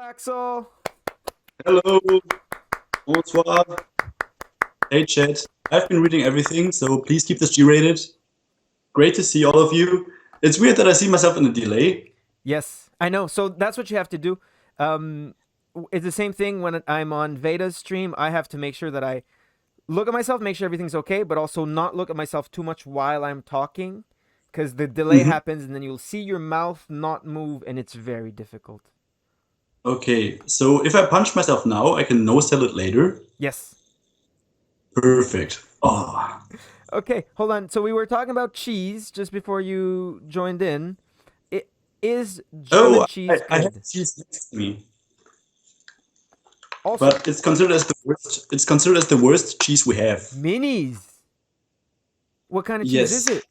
Axel. Hello, bonsoir. Hey, chat. I've been reading everything, so please keep this G-rated. Great to see all of you. It's weird that I see myself in a delay. Yes, I know. So that's what you have to do. It's the same thing when I'm on Veda's stream. I have to make sure that I look at myself, make sure everything's okay, but also not look at myself too much while I'm talking, because the delay Mhm. happens and then you'll see your mouth not move, and it's very difficult. Okay, so if I punch myself now, I can no-sell it later. Yes. Perfect. Oh, Okay, hold on. So we were talking about cheese just before you joined in. It is German oh, cheese I have good? cheese next to me, Also, but it's considered as the worst. It's considered as the worst cheese we have. minis. What kind of cheese is Yes, it?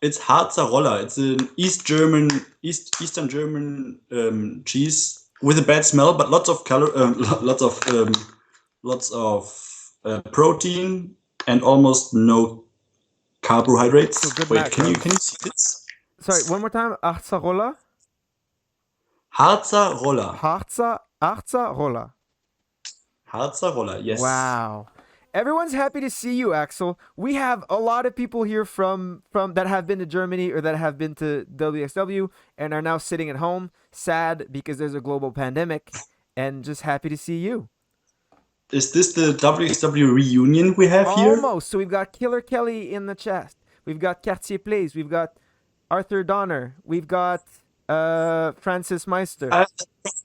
it's Harzer Roller. It's an Eastern German cheese with a bad smell, but lots of color, lots of protein and almost no So carbohydrates. good Wait, can you macros. see this? Sorry, one more time. Arzarola? Harzer Roller. Arzarola. Harzer Roller. Yes. Wow. Everyone's happy to see you, Axel. We have a lot of people here from that have been to Germany or that have been to WXW and are now sitting at home, sad because there's a global pandemic, and just happy to see you. Is this the WXW reunion we have here? Almost. So we've got Killer Kelly in the chest. We've got Cartier Plays. We've got Arthur Donner. We've got Francis Meister. Uh,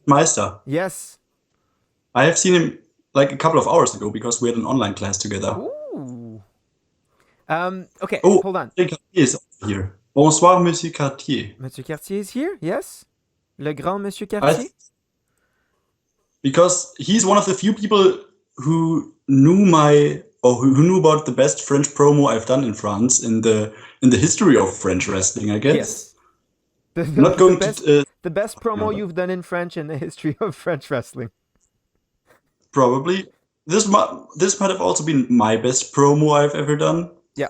Meister. Yes. I have seen him like a couple of hours ago because we had an online class together. Ooh. Okay, Oh, hold on. Monsieur Cartier is also here. Bonsoir, Monsieur Cartier. Monsieur Cartier is here? Yes? Le grand Monsieur I, Cartier? because he's one of the few people who knew my or who knew about the best French promo I've done in France in the history of French wrestling, I guess. Yes. The, I'm the, not the going best to the best promo no, you've done in French in the history of French wrestling. probably this might have also been my best promo I've ever done. Yeah.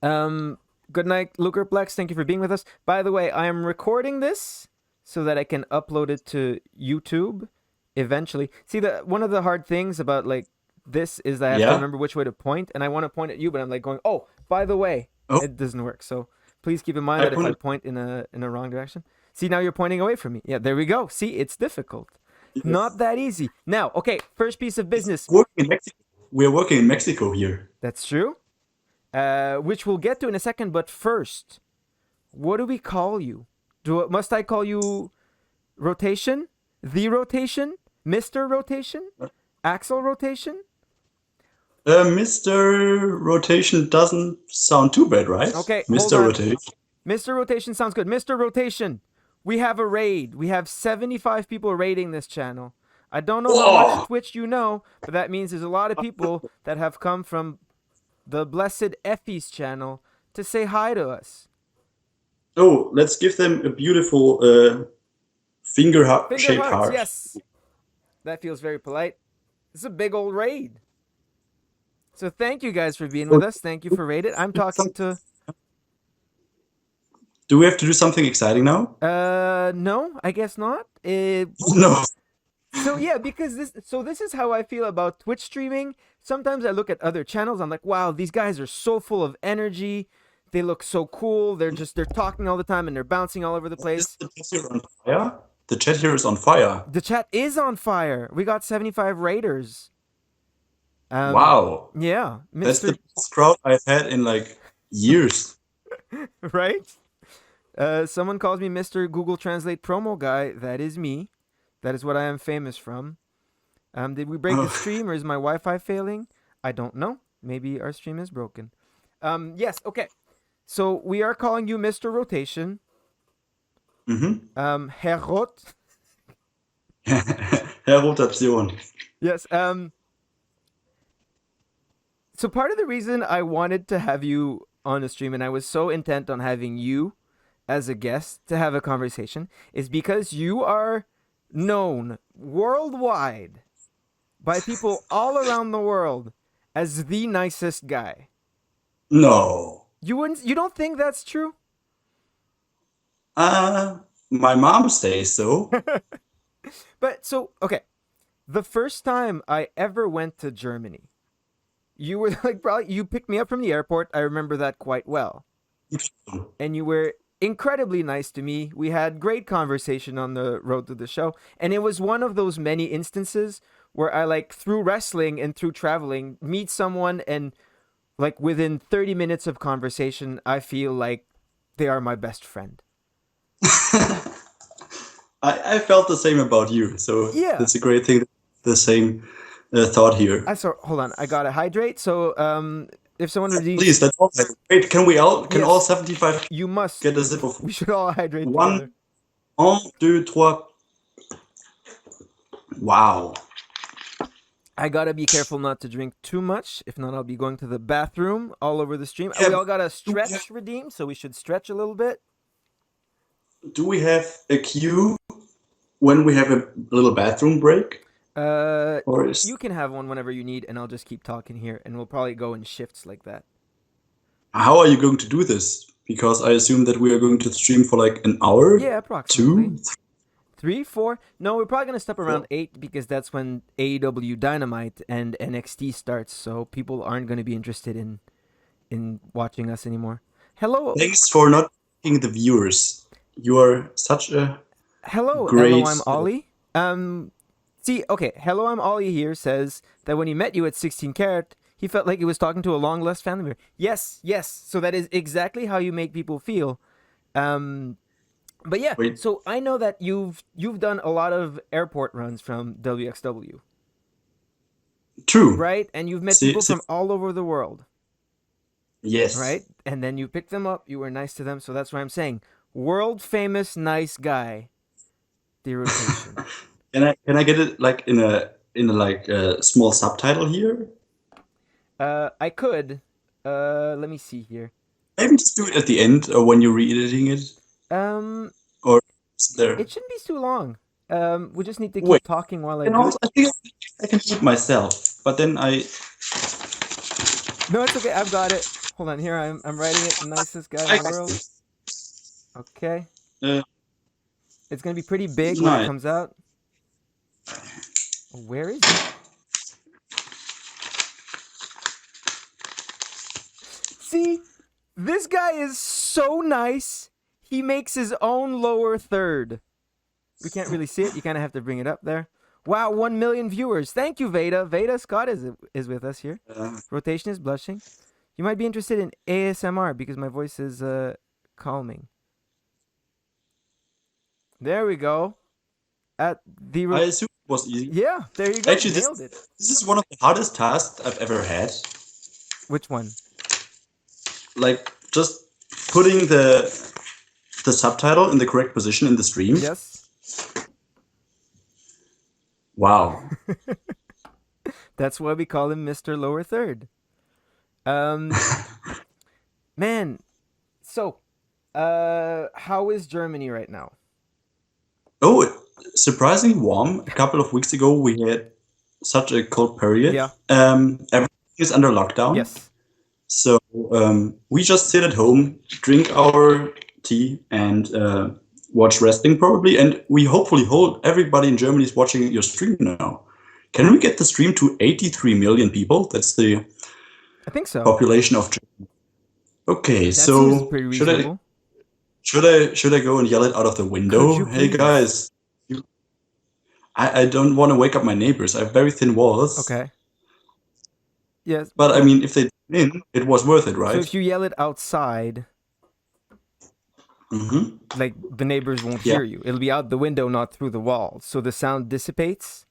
Um Good night, Lukerplex. Thank you for being with us. By the way, I am recording this so that I can upload it to YouTube eventually. See, the one of the hard things about like this is that I have to Yeah. remember which way to point, and I want to point at you, but I'm like going, oh, by the way, Oh, it doesn't work. So please keep in mind I that if I pointed. point in a wrong direction, see now you're pointing away from me. Yeah, there we go. See, it's difficult. Not Yes. that easy. Now, okay, first piece of It's business. working in Mexico. We're working in Mexico here. That's true. Which we'll get to in a second. But first, what do we call you? Must I call you Rotation? The Rotation? Mr. Rotation? Axel Rotation? Mr. Rotation doesn't sound too bad, right? Okay, hold Mr. on. Rotation. Mr. Rotation sounds good. Mr. Rotation, we have a raid. We have 75 people raiding this channel. I don't know how much Oh, Twitch you know, but that means there's a lot of people that have come from the blessed Effie's channel to say hi to us. oh, let's give them a beautiful Finger shaped hearts, heart. yes. That feels very polite. It's a big old raid. So thank you guys for being with us. Thank you for raiding. I'm talking to Do we have to do something exciting now? no, I guess not. No. So yeah, because this is how I feel about Twitch streaming. Sometimes I look at other channels, I'm like, wow, these guys are so full of energy. They look so cool. They're talking all the time and they're bouncing all over the Is place. the chat here on fire? The chat here is on fire. The chat is on fire. We got 75 raiders. Wow. Yeah, That's the Mr. best crowd I've had in like years. Right? Someone calls me Mr. Google Translate promo guy. That is me. That is what I am famous from. Did we break the Oh. stream or is my Wi-Fi failing? I don't know. Maybe our stream is broken. Yes. Okay. So we are calling you Mr. Rotation. Mhm. Herr Roth. Herr Rotation. Yes. So part of the reason I wanted to have you on the stream and I was so intent on having you as a guest to have a conversation is because you are known worldwide by people all around the world as the nicest guy. No. You don't think that's true? Uh, My mom says so. But so, okay, the first time I ever went to Germany, you were like, probably, you picked me up from the airport. I remember that quite well. And you were incredibly nice to me. We had great conversation on the road to the show. And it was one of those many instances where I, like, through wrestling and through traveling, meet someone and, like, within 30 minutes of conversation, I feel like they are my best friend. I felt the same about you, so Yeah. it's a great thing. The same thought here. Hold on. I gotta hydrate. So, if someone redeems, Please, that's all. Wait, can all yes, 75 you must. get a sip of We should all hydrate one, together. un, deux, trois? Wow. I gotta be careful not to drink too much. If not, I'll be going to the bathroom all over the stream. Yeah, We all gotta do we have, stretch, redeem, so we should stretch a little bit. do we have a queue when we have a little bathroom break? Or is You can have one whenever you need, and I'll just keep talking here, and we'll probably go in shifts like that. how are you going to do this? Because I assume that we are going to stream for like an hour, Yeah, approximately. two, 3, 4. No, we're probably gonna stop around four. 8 because that's when AEW Dynamite and NXT starts. So people aren't gonna be interested in watching us anymore. Hello, Thanks for not picking the viewers. You are such a hello. great. I'm Ollie. See, okay. Hello, I'm Ollie here. Says that when he met you at 16 Carat, he felt like he was talking to a long lost family member. Yes, yes. So that is exactly how you make people feel. Um, but yeah. Wait, So I know that you've done a lot of airport runs from WXW. true. Right? And you've met See, people see, from all over the world, yes. right? And then you picked them up, you were nice to them, so that's why I'm saying world famous nice guy, the rotation. Can I get it like in a like a small subtitle here? I could. Let me see here. Maybe just do it at the end or when you're re-editing it, Um, or is there? it shouldn't be too long. We just need to Wait, keep talking while I and do also it. I think I can do it myself, but then I No, it's okay. I've got it. Hold on, here I'm writing it. Nicest guy in I the got world. this. Okay, Uh, it's gonna be pretty big when it nice. comes out. Where is it? See, this guy is so nice. He makes his own lower third. We can't really see it. You kind of have to bring it up there. Wow, 1 million viewers. Thank you, Veda. Veda Scott is with us here. Rotation is blushing. You might be interested in ASMR because my voice is calming. There we go. At the I assume it was easy. yeah, there you go. Actually, Nailed it. this is one of the hardest tasks I've ever had. Which one? Like just putting the subtitle in the correct position in the stream. Yes. Wow. That's why we call him Mr. Lower Third. Um, man. So, how is Germany right now? Oh, surprisingly warm. A couple of weeks ago, we had such a cold period. Yeah. Everything is under lockdown. Yes. So we just sit at home, drink our tea, and watch wrestling probably. And we hopefully hold everybody in Germany is watching your stream now. Can we get the stream to 83 million people? That's the I think so. population of Germany. Okay, That seems so pretty should I reasonable. should I go and yell it out of the Could window? you Hey please? guys, I don't want to wake up my neighbors. I have very thin walls. Okay. Yes. But I Well, mean, if they tune in, it was worth it, so right? if you yell it outside, Mm-hmm. like the neighbors won't Yeah. hear you. It'll be out the window, not through the wall. So the sound dissipates.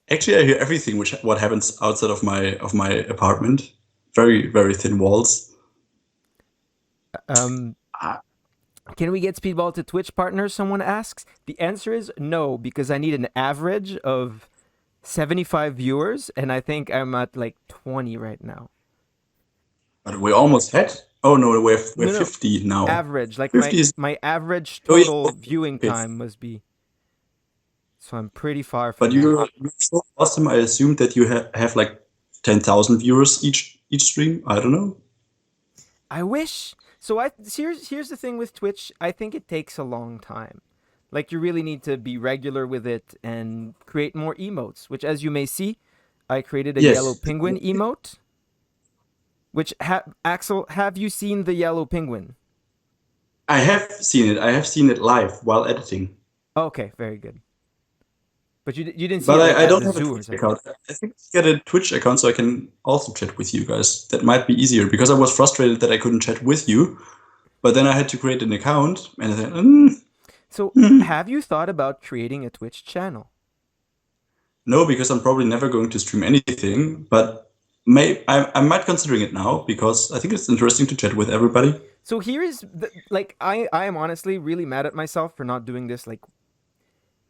Actually, I hear everything what happens outside of my apartment. Very, very thin walls. Um, Ah, can we get Speedball to Twitch partners? Someone asks. The answer is no, because I need an average of 75 viewers, and I think I'm at like 20 right now. but we almost had. Oh no, we're No, no. 50 now. Average, like 50 is. my average Oh, yeah, total viewing okay. time must be. So I'm pretty far from But that. you're so awesome. I assumed that you have like 10,000 viewers each stream. I don't know. I wish. So here's the thing with Twitch. I think it takes a long time. Like you really need to be regular with it and create more emotes. Which, as you may see, I created a yellow Yes, penguin emote. Which Axel, have you seen the yellow penguin? I have seen it. I have seen it live while editing. Okay, very good. But you didn't see But it like I at don't the have a zoo or Twitch something. account. I think I get a Twitch account so I can also chat with you guys. That might be easier because I was frustrated that I couldn't chat with you. But then I had to create an account, and I said, So, have you thought about creating a Twitch channel? no, because I'm probably never going to stream anything. But I might considering it now because I think it's interesting to chat with everybody. So here is like I am honestly really mad at myself for not doing this like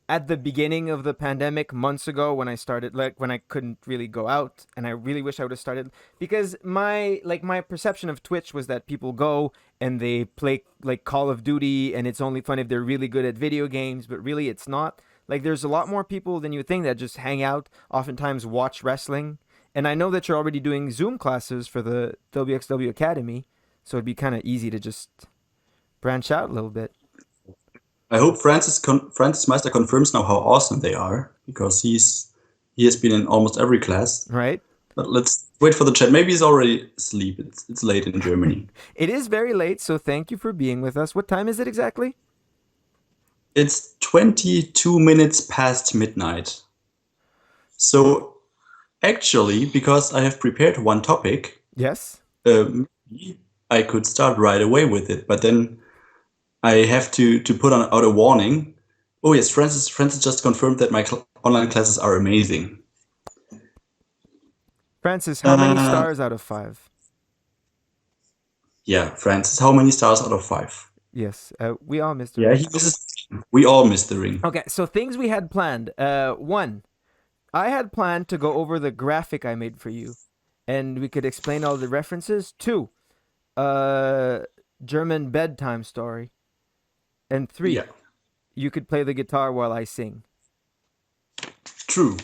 at the beginning of the pandemic months ago when I started, like when I couldn't really go out, and I really wish I would have started, because my perception of Twitch was that people go and they play like Call of Duty and it's only fun if they're really good at video games, but really it's not. Like there's a lot more people than you think that just hang out, oftentimes watch wrestling. And I know that you're already doing Zoom classes for the WXW Academy, so it'd be kind of easy to just branch out a little bit, I hope Francis Meister confirms now how awesome they are because he has been in almost every class. right? But let's wait for the chat. Maybe he's already asleep. It's late in Germany. It is very late, so thank you for being with us. What time is it exactly? It's 22 minutes past midnight. So actually, because I have prepared one topic, Yes. I could start right away with it. But then I have to put out a warning. Oh yes, Francis just confirmed that my online classes are amazing. Francis, how many Uh, stars out of 5? yeah, Francis, how many stars out of 5? Yes, we all missed the Yeah, ring. he misses. We all missed the ring. Okay, so things we had planned. One, I had planned to go over the graphic I made for you, and we could explain all the references. Two, uh, German bedtime story. And three, Yeah, you could play the guitar while I sing. true.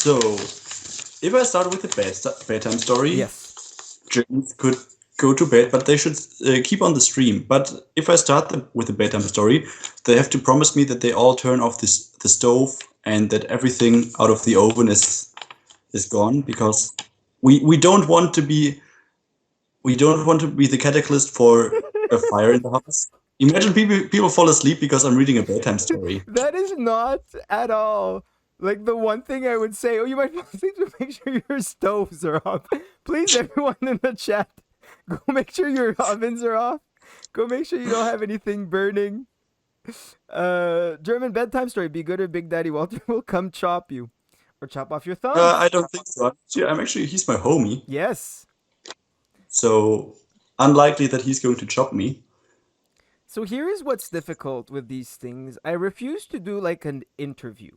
So, if I start with the bedtime story, Yes. Germans could go to bed, but they should keep on the stream. But if I start with the bedtime story, they have to promise me that they all turn off the stove and that everything out of the oven is gone because we don't want to be the catalyst for a fire in the house. Imagine people fall asleep because I'm reading a bedtime story. That is not at all like the one thing I would say. Oh, you might need to make sure your stoves are off. Please, everyone in the chat, go make sure your ovens are off. Go make sure you don't have anything burning. German bedtime story. Be good or Big Daddy Walter will come chop you. Or chop off your I thumbs. don't think so. He's my homie, Yes. so unlikely that he's going to chop me. So here is what's difficult with these things. I refuse to do like an interview,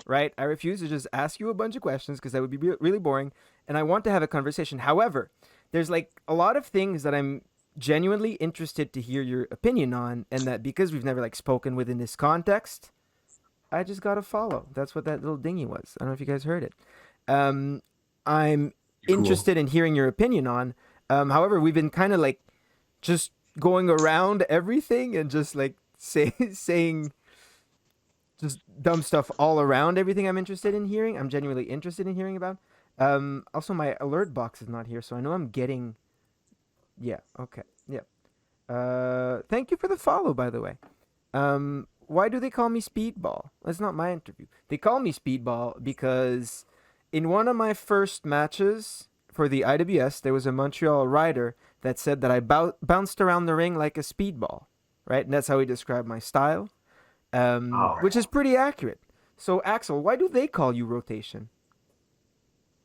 right? I refuse to just ask you a bunch of questions because that would be really boring. And I want to have a conversation. However, there's like a lot of things that I'm genuinely interested to hear your opinion on, and that because we've never like spoken within this context, I just gotta follow. That's what that little dingy was. I don't know if you guys heard it. Um, I'm Cool. interested in hearing your opinion on. However, we've been kind of like just going around everything and just like saying just dumb stuff all around everything I'm interested in hearing. I'm genuinely interested in hearing about. Also, my alert box is not here, so I know I'm getting. Yeah. Okay. Yeah. Thank you for the follow, by the way. Why do they call me Speedball? That's not my interview. They call me Speedball because in one of my first matches for the IWS, there was a Montreal rider that said that I bounced around the ring like a speedball, right? And that's how he described my style, Oh. which is pretty accurate. So, Axel, why do they call you Rotation?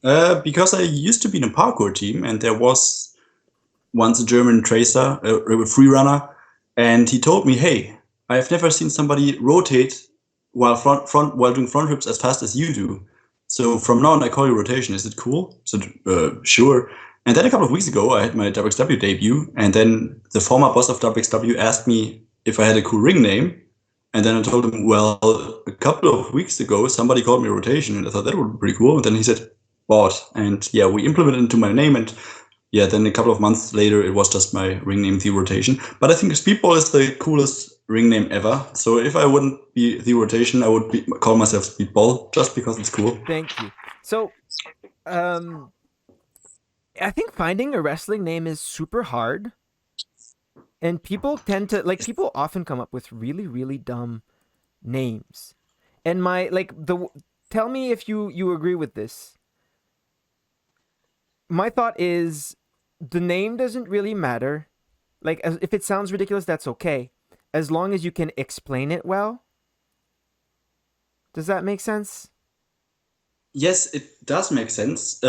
Because I used to be in a parkour team, and there was once a German tracer, a free runner, and he told me, "Hey, I've never seen somebody rotate while doing front flips as fast as you do. So from now on, I call you Rotation. Is it cool?" So sure. And then a couple of weeks ago, I had my WXW debut, and then the former boss of WXW asked me if I had a cool ring name, and then I told him, "Well, a couple of weeks ago, somebody called me Rotation, and I thought that would be pretty cool." And then he said, "Bought," and yeah, we implemented it into my name, and yeah, then a couple of months later, it was just my ring name, The Rotation. But I think Speedball is the coolest ring name ever. So if I wouldn't be The Rotation, I would call myself Speedball just because it's cool. Thank you. So, um, I think finding a wrestling name is super hard, and people tend to like people often come up with really really dumb names. And my like the tell me if you agree with this. My thought is the name doesn't really matter. Like if it sounds ridiculous, that's okay, as long as you can explain it well. Does that make sense? Yes, it does make sense.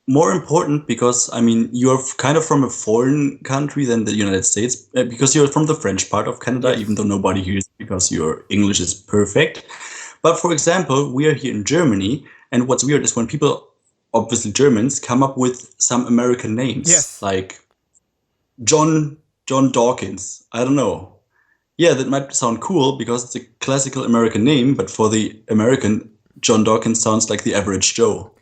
More important because I mean you're kind of from a foreign country than the United States because you're from the French part of Canada, even Yes. though nobody hears because your English is perfect. But for example, we are here in Germany, and what's weird is when people, obviously Germans, come up with some American names Yes. like John Dawkins. I don't know. Yeah, that might sound cool because it's a classical American name, but for the American, John Dawkins sounds like the average Joe.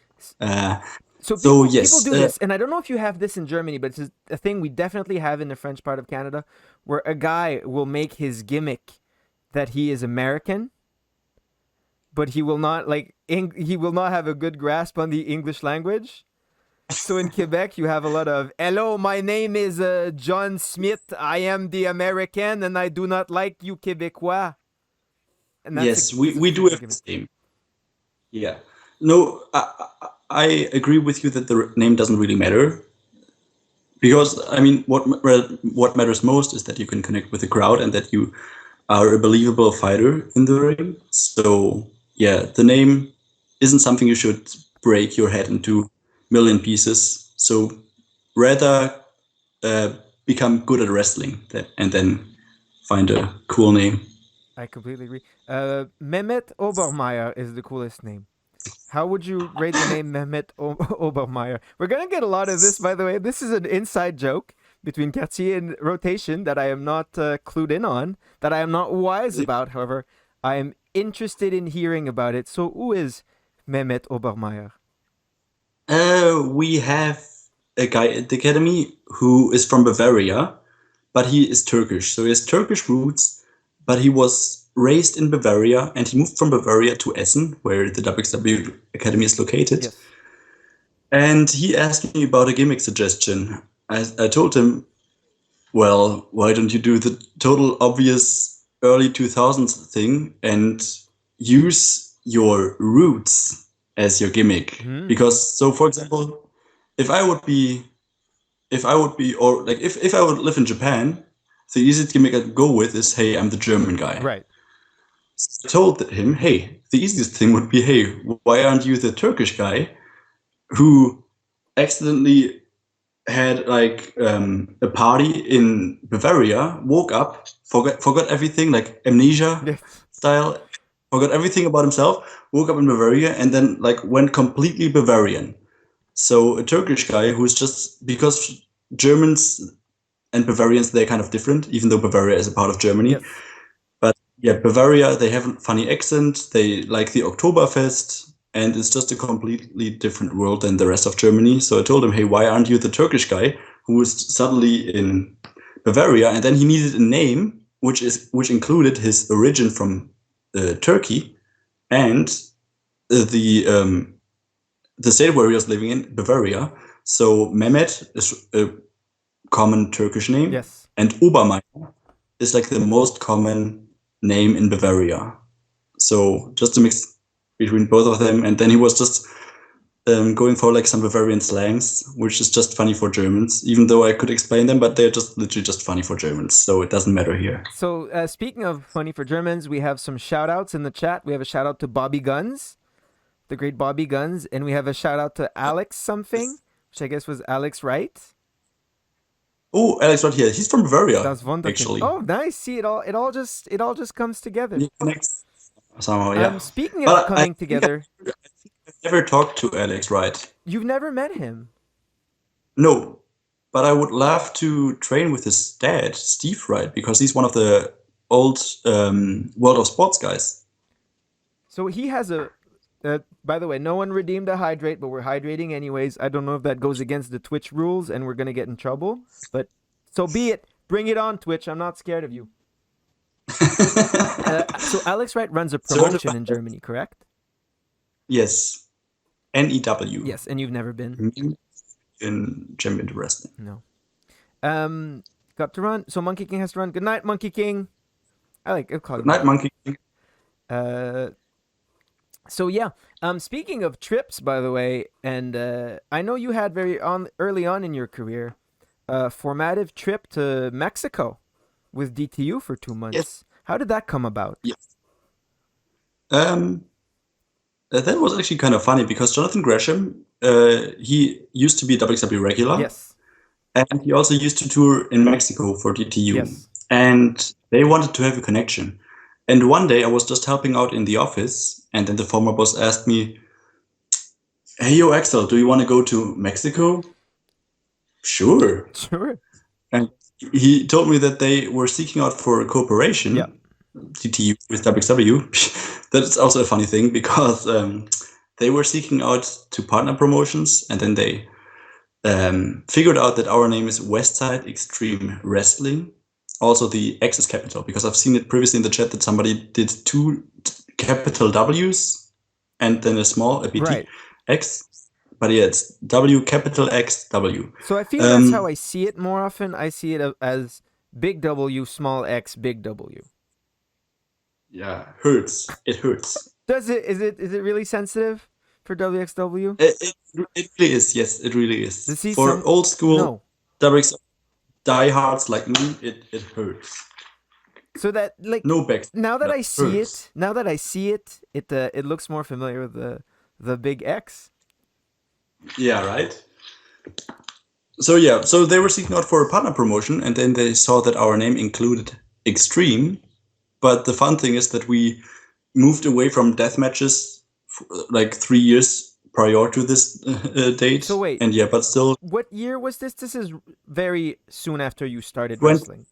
Uh, So so people yes, do this, and I don't know if you have this in Germany, but it's a thing we definitely have in the French part of Canada, where a guy will make his gimmick that he is American, but he will not he will not have a good grasp on the English language. So in Quebec, you have a lot of "Hello, my name is John Smith. I am the American, and I do not like you Quebecois." And yes, that's a we do super have the gimmick. same. Yeah. No, I agree with you that the name doesn't really matter because I mean, what matters most is that you can connect with the crowd and that you are a believable fighter in the ring. So yeah, the name isn't something you should break your head into million pieces. So rather uh, become good at wrestling and then find a cool name. I completely agree. Mehmet Obermeyer is the coolest name. How would you rate the name Mehmet Obermeyer? We're gonna get a lot of this, by the way. This is an inside joke between Katsi and Rotation that I am not clued in on, that I am not wise about. However, I am interested in hearing about it. So, who is Mehmet Obermeyer? We have a guy at the academy who is from Bavaria, but he is Turkish. So he has Turkish roots, but he was raised in Bavaria and he moved from Bavaria to Essen, where the WXW Academy is located. Yes. And he asked me about a gimmick suggestion. I told him, well, why don't you do the total obvious early 2000s thing and use your roots as your gimmick? Hmm. Because, so for example, if I would be, or like if I would live in Japan, the easiest gimmick I'd go with is, hey, I'm the German guy. Right. So I told him, hey, the easiest thing would be, hey, why aren't you the Turkish guy who accidentally had like a party in Bavaria, woke up, forgot everything, like amnesia Yes. style, forgot everything about himself, woke up in Bavaria, and then like went completely Bavarian. So a Turkish guy who's just because Germans and Bavarians they're kind of different, even though Bavaria is a part of Germany. Yes. But yeah, Bavaria they have a funny accent. They like the Oktoberfest, and it's just a completely different world than the rest of Germany. So I told him, hey, why aren't you the Turkish guy who was suddenly in Bavaria? And then he needed a name which included his origin from Turkey and the state where he was living in, Bavaria. So Mehmet is a common Turkish name, Yes. and Obermeier is like the most common name in Bavaria. So just a mix between both of them, and then he was just going for like some Bavarian slangs, which is just funny for Germans, even though I could explain them, but they're just literally just funny for Germans, so it doesn't matter here. So, speaking of funny for Germans, we have some shout outs in the chat. We have a shout out to Bobby Guns, the great Bobby Guns, and we have a shout out to Alex something, which I guess was Alex Wright. Oh, Alex, right here. He's from Bavaria, Das Wunderkind. actually. Oh, nice. See, it all just comes together. He connects somehow, yeah. Speaking of But I coming think together, I've never talked to Alex Wright. you've never met him. No, but I would love to train with his dad, Steve Wright, because he's one of the old World of Sports guys. So he has a By the way, no one redeemed a hydrate, but we're hydrating anyways. I don't know if that goes against the Twitch rules and we're gonna get in trouble, but so be it. Bring it on, Twitch. I'm not scared of you. So Alex Wright runs a promotion in Germany, correct? Yes. NEW. Yes, and you've never been in Champion Wrestling. No. Got to run. So Monkey King has to run. Good night, Monkey King. I'll call you. Good night, Monkey King. So yeah. Speaking of trips, by the way, and I know you had early on in your career, a formative trip to Mexico with DTU for 2 months. Yes. How did that come about? Yes. That was actually kind of funny because Jonathan Gresham, he used to be a WXW regular. Yes. And he also used to tour in Mexico for DTU. Yes. And they wanted to have a connection. And one day I was just helping out in the office, and then the former boss asked me, "Hey, yo, Axel, do you want to go to Mexico?" Sure. Sure. And he told me that they were seeking out for a cooperation, Yeah. DTU with WXW. That's also a funny thing because they were seeking out to partner promotions, and then they figured out that our name is Westside Extreme Wrestling. Also, the X is capital, because I've seen it previously in the chat that somebody did 2 capital W's and then a BT Right. X. But yeah, it's W capital X W. So I feel that's how I see it more often. I see it as big W, small x, big W. Yeah, hurts. It hurts. Does it? Is it really sensitive for WXW? It really is. Yes, it really is. See For some- old school No. WXW diehards like me, it hurts. So that like No back. now that that I see hurts. it looks more familiar with the big X. Yeah, right. So yeah, so they were seeking out for a partner promotion, and then they saw that our name included Extreme. But the fun thing is that we moved away from death matches like 3 years prior to this date. So wait. And yeah, but still. What year was this? This is very soon after you started When- wrestling.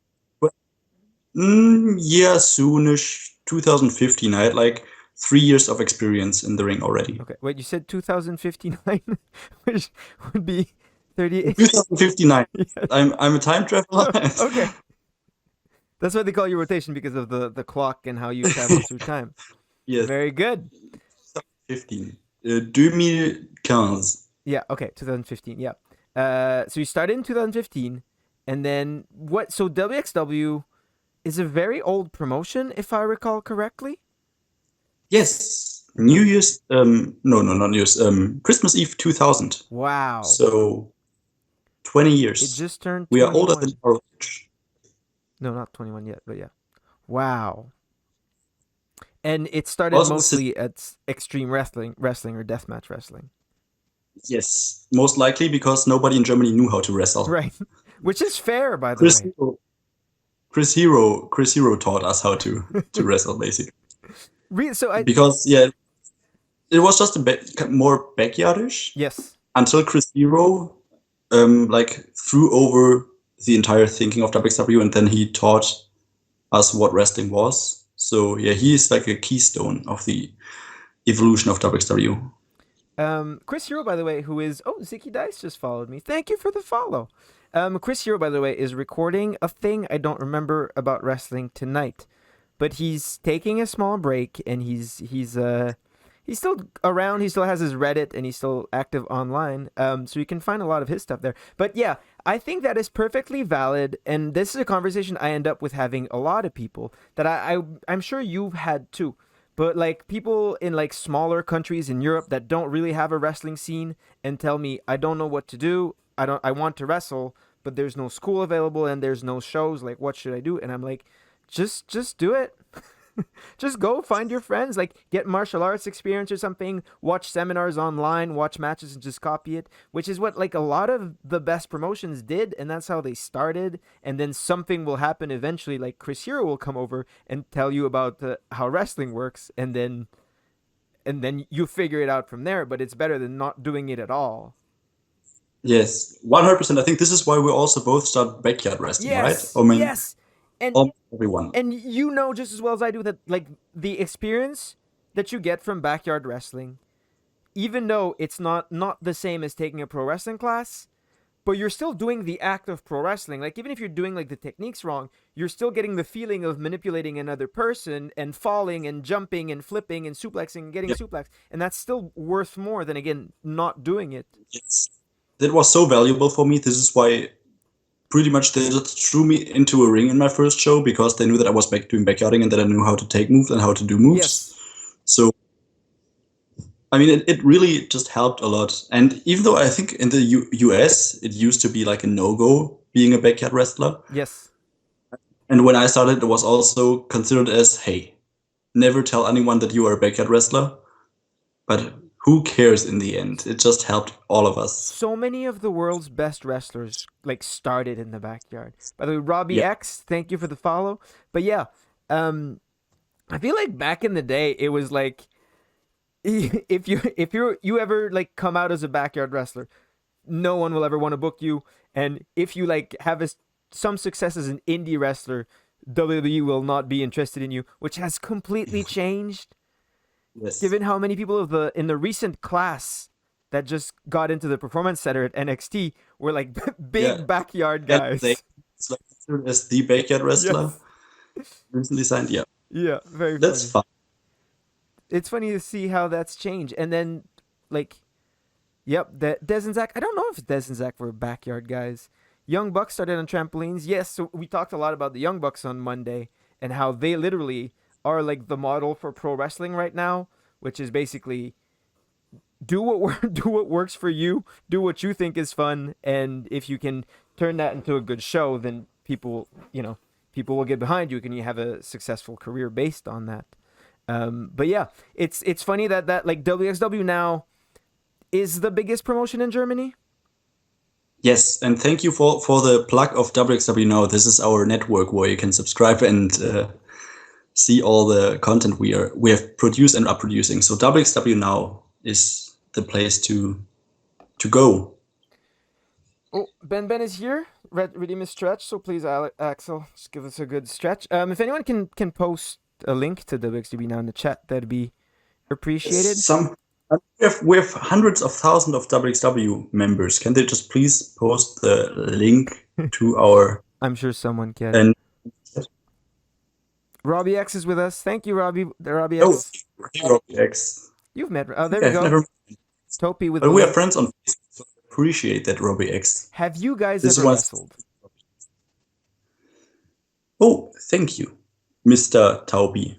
Yeah, soonish, 2015. I had like 3 years of experience in the ring already. Okay. Wait, you said 2059, which would be 38. 2059. Yes. I'm a time traveler. Okay. That's why they call you rotation, because of the clock and how you travel through time. Yes, Very good. 15. 2015. Yeah, okay, 2015, yeah. So you started in 2015, and then what? So WXW is a very old promotion, if I recall correctly. Yes. New Year's, no, not New Year's, Christmas Eve 2000. Wow. So 20 years. It just turned 21. We are older than our age. No, not 21 yet, but yeah. Wow. And it started Also, mostly at extreme wrestling or deathmatch wrestling. Yes, most likely because nobody in Germany knew how to wrestle. Right. Which is fair, by the way. Chris Hero taught us how to wrestle, basically. So Because yeah, it was just a bit more backyardish yes. until Chris Hero like threw over the entire thinking of WXW, and then he taught us what wrestling was. So yeah, he is like a keystone of the evolution of WXW. Chris Hero, by the way, who is Ziki Dice just followed me. Thank you for the follow. Chris Hero, by the way, is recording a thing I don't remember about wrestling tonight, but he's taking a small break, and he's still around. He still has his Reddit, and he's still active online. So you can find a lot of his stuff there. But yeah, I think that is perfectly valid, and this is a conversation I end up with having a lot of people that I'm sure you've had too. But like people in like smaller countries in Europe that don't really have a wrestling scene and tell me, I don't know what to do. I want to wrestle, but there's no school available and there's no shows. Like, what should I do? And I'm like, just do it. Just go find your friends, like get martial arts experience or something, watch seminars online, watch matches and just copy it, which is what like a lot of the best promotions did, and that's how they started. And then something will happen eventually, like Chris Hero will come over and tell you about how wrestling works, and then you figure it out from there. But it's better than not doing it at all. Yes, 100%. I think this is why we also both start backyard wrestling, Yes, right? I mean, yes. And everyone. And you know just as well as I do that, like, the experience, that you get from backyard wrestling, even though it's not the same as taking a pro wrestling class, but you're still doing the act of pro wrestling. Like, even if you're doing like the techniques wrong, you're still getting the feeling of manipulating another person and falling and jumping and flipping and suplexing and getting Yeah. suplexed, and that's still worth more than, again, not doing it. Yes. That was so valuable for me. This is why pretty much they just threw me into a ring in my first show, because they knew that I was doing backyarding and that I knew how to take moves and how to do moves. Yes. So, I mean, it really just helped a lot. And even though I think in the US, it used to be like a no-go being a backyard wrestler. Yes. And when I started, it was also considered as, hey, never tell anyone that you are a backyard wrestler. But who cares in the end? It just helped all of us. So many of the world's best wrestlers like started in the backyard. By the way, Robbie Yeah. X, thank you for the follow. But yeah, I feel like back in the day, it was like, if you ever like come out as a backyard wrestler, no one will ever want to book you. And if you like have some success as an indie wrestler, WWE will not be interested in you, which has completely changed. Yes. Given how many people in the recent class that just got into the performance center at NXT were like big backyard And guys. it's like considered as the backyard wrestler. Yes. Recently signed, yeah. Yeah, very That's funny. fun. It's funny to see how that's changed. And then, like, yep, Dez and Zach. I don't know if Dez and Zach were backyard guys. Young Bucks started on trampolines. Yes, so we talked a lot about the Young Bucks on Monday and how they literally are like the model for pro wrestling right now, which is basically do what works for you, do what you think is fun, and if you can turn that into a good show, then people will get behind you, and you have a successful career based on that. But yeah, it's funny that like WXW now is the biggest promotion in Germany. Yes, and thank you for the plug of WXW Now. This is our network where you can subscribe and see all the content we have produced and are producing. So WXW Now is the place to go. Oh, Ben is here. Redeem his stretch, so please, Axel, just give us a good stretch. If anyone can post a link to WXW Now in the chat, that'd be appreciated. We have hundreds of thousands of WXW members. Can they just please post the link to our? I'm sure someone can. And Robbie X is with us. Thank you, Robbie. Robbie X. Oh, Robbie X. You've met. Oh, there we go. Topi with. But we are friends on Facebook. So I appreciate that, Robbie X. Have you guys ever wrestled? Oh, thank you, Mr. Taubi.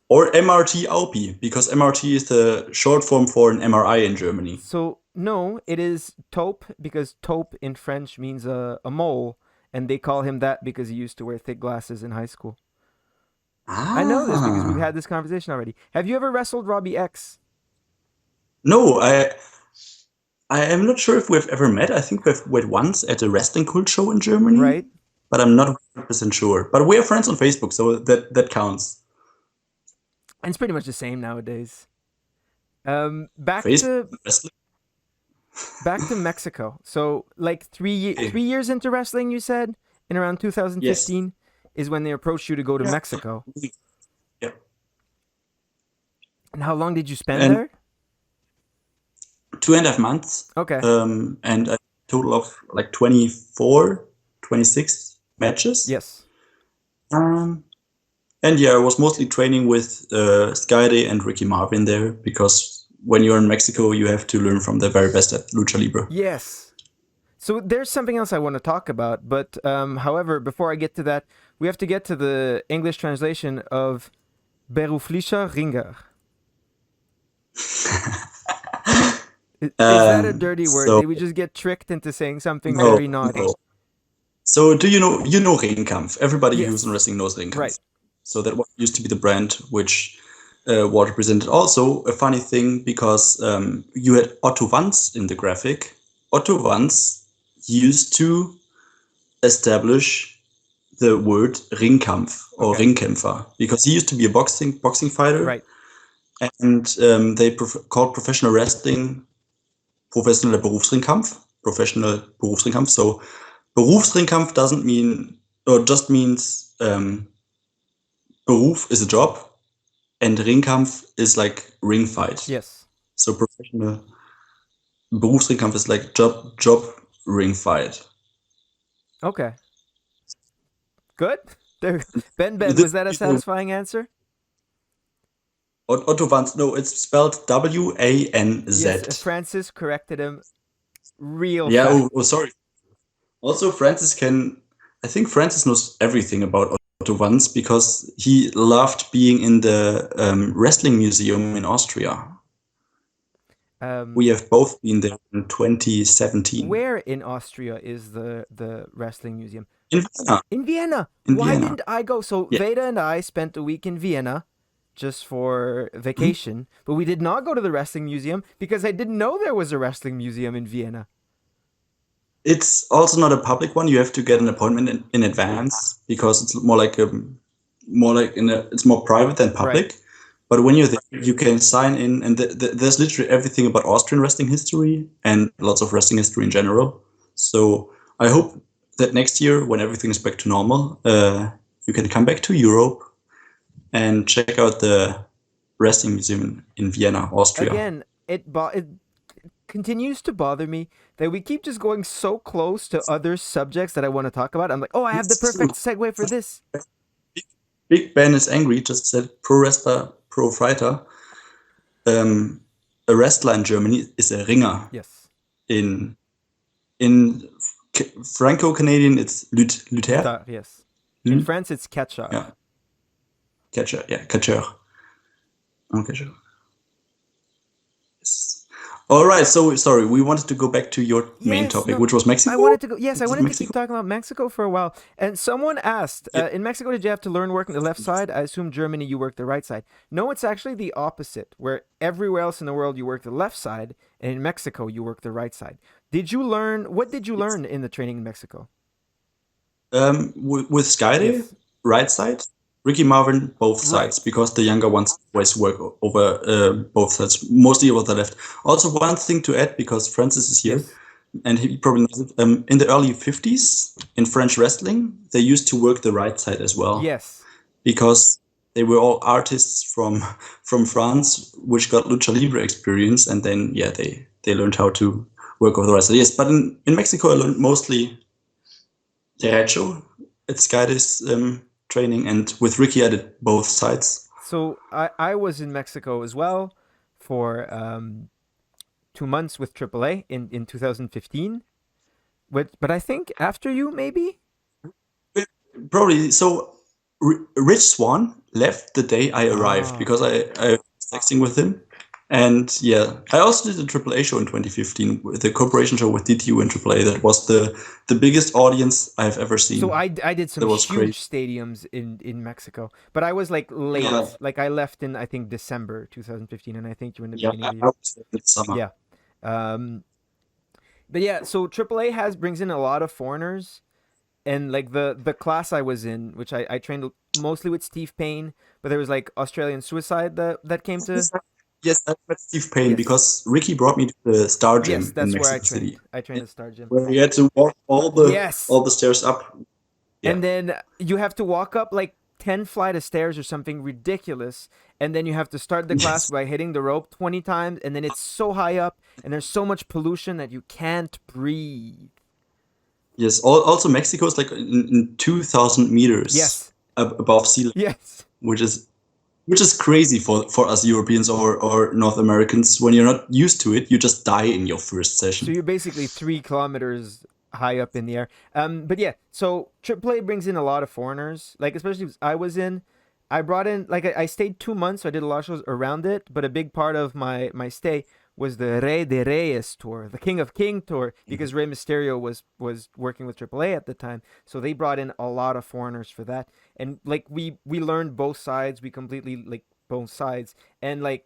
Or MRT Aupi, because MRT is the short form for an MRI in Germany. So, no, it is taupe, because taupe in French means a mole, and they call him that because he used to wear thick glasses in high school. I know this because we've had this conversation already. Have you ever wrestled Robbie X? No, I am not sure if we've ever met. I think we've met once at a wrestling cult show in Germany. Right. But I'm not 100% sure. But we are friends on Facebook, so that counts. And it's pretty much the same nowadays. Back Facebook, to Mexico. So like 3 years into wrestling, you said, in around 2015 is when they approached you to go to Mexico. Yeah. And how long did you spend there? 2.5 months. Okay. And a total of like 26 matches. Yes. And yeah, I was mostly training with Skyday and Ricky Marvin there, because when you're in Mexico, you have to learn from the very best at Lucha Libre. Yes. So there's something else I want to talk about, but however, before I get to that, we have to get to the English translation of beruflicher Ringer. Is that a dirty word? Did we just get tricked into saying something very naughty? No. So do you know Ringkampf? Everybody who's in wrestling knows Ringkampf. Right. So that used to be the brand which was represented. Also, a funny thing, because you had Otto Wanz in the graphic. Otto Wanz used to establish the word Ringkampf or Ringkämpfer, because he used to be a boxing fighter. Right. And they called professional wrestling professioneller Berufsringkampf, professional Berufsringkampf. So Berufsringkampf doesn't mean, or just means Beruf is a job, and Ringkampf is like ring fight. Yes. So professional Berufsringkampf is like job ring fight. Okay. Good. There, Ben, This was that a is the satisfying answer? Otto Wanz. No, it's spelled Yes, Wanz. Francis corrected him real Yeah. fast. Oh, sorry. Also, I think Francis knows everything about Otto Wanz because he loved being in the wrestling museum in Austria. We have both been there in 2017 Where in Austria is the wrestling museum? in Vienna. In Vienna. In Why Vienna. didn't I go? So Yeah. Veda and I spent a week in Vienna just for Mhm. vacation, but we did not go to the wrestling museum because I didn't know there was a wrestling museum in Vienna. It's also not a public one. You have to get an appointment in advance because it's it's more private than public. Right. But when you're there, you can sign in, and there's literally everything about Austrian wrestling history and lots of wrestling history in general. So I hope that next year, when everything is back to normal, you can come back to Europe and check out the wrestling museum in Vienna, Austria. Again, it continues to bother me that we keep just going so close to other subjects that I want to talk about. I'm like, oh, I have the It's true. perfect segue for this. Big Ben is angry. Just said pro wrestler, pro fighter. A wrestler in Germany is a ringer. Yes. In Franco-Canadian, it's lutteur. Yes. In France, it's catcher. Yeah, catcher. Yeah, catcher. Catcher. Yes. All right. So sorry, we wanted to go back to your main topic, which was Mexico. I wanted to go. Yes, I wanted to Mexico? keep talking about Mexico for a while. And someone asked, in Mexico, did you have to learn working the left side? I assume Germany, you work the right side. No, it's actually the opposite, where everywhere else in the world you work the left side, and in Mexico you work the right side. Did you learn? What did you learn in the training in Mexico? With Skyday, Yes. right side. Ricky Marvin, both Right. sides, because the younger ones always work over both sides, mostly over the left. Also, one thing to add, because Francis is here, Yes. and he probably knows it, in the early 50s, in French wrestling, they used to work the right side as well. Yes. Because they were all artists from France, which got lucha libre experience, and then they learned how to work over the right side. Yes, but in Mexico, I learned mostly derecho. It's Skyday's training, and with Ricky, I did both sides. So I was in Mexico as well for 2 months with AAA in 2015. But I think after you, maybe? Probably so. Rich Swan left the day I arrived because I was texting with him, and yeah, I also did a AAA show in 2015, the cooperation show with DTU and AAA. That was the biggest audience I've ever seen. So I did some That was huge crazy. stadiums in Mexico, but I was like late. Yeah. Like I left in I think December 2015, and I think you were in the Yeah, beginning of the I year. was there this summer. Yeah. But yeah, so AAA brings in a lot of foreigners, and like the class I was in, which I trained mostly with Steve Payne, but there was like Australian Suicide that came to. Yes, I met Steve Payne Yes. because Ricky brought me to the Star Gym Yes, in that's where I Mexico trained. City, I trained at Star Gym. where you had to walk all Yes. the stairs up. Yeah. And then you have to walk up like 10 flight of stairs or something ridiculous, and then you have to start the class Yes. by hitting the rope 20 times, and then it's so high up and there's so much pollution that you can't breathe. Yes. Also, Mexico is like in 2,000 meters Yes. above sea level, Yes. which is crazy for us Europeans or North Americans. When you're not used to it, you just die in your first So session. you're basically 3 kilometers high up in the air. But yeah, so AAA brings in a lot of foreigners. Like especially I was in, I brought in like I stayed 2 months, so I did a lot of shows around it. But a big part of my stay was the Rey de Reyes tour, the King of King tour, because Rey Mysterio was working with AAA at the time. So they brought in a lot of foreigners for that, and like we learned both sides. We completely like both sides, and like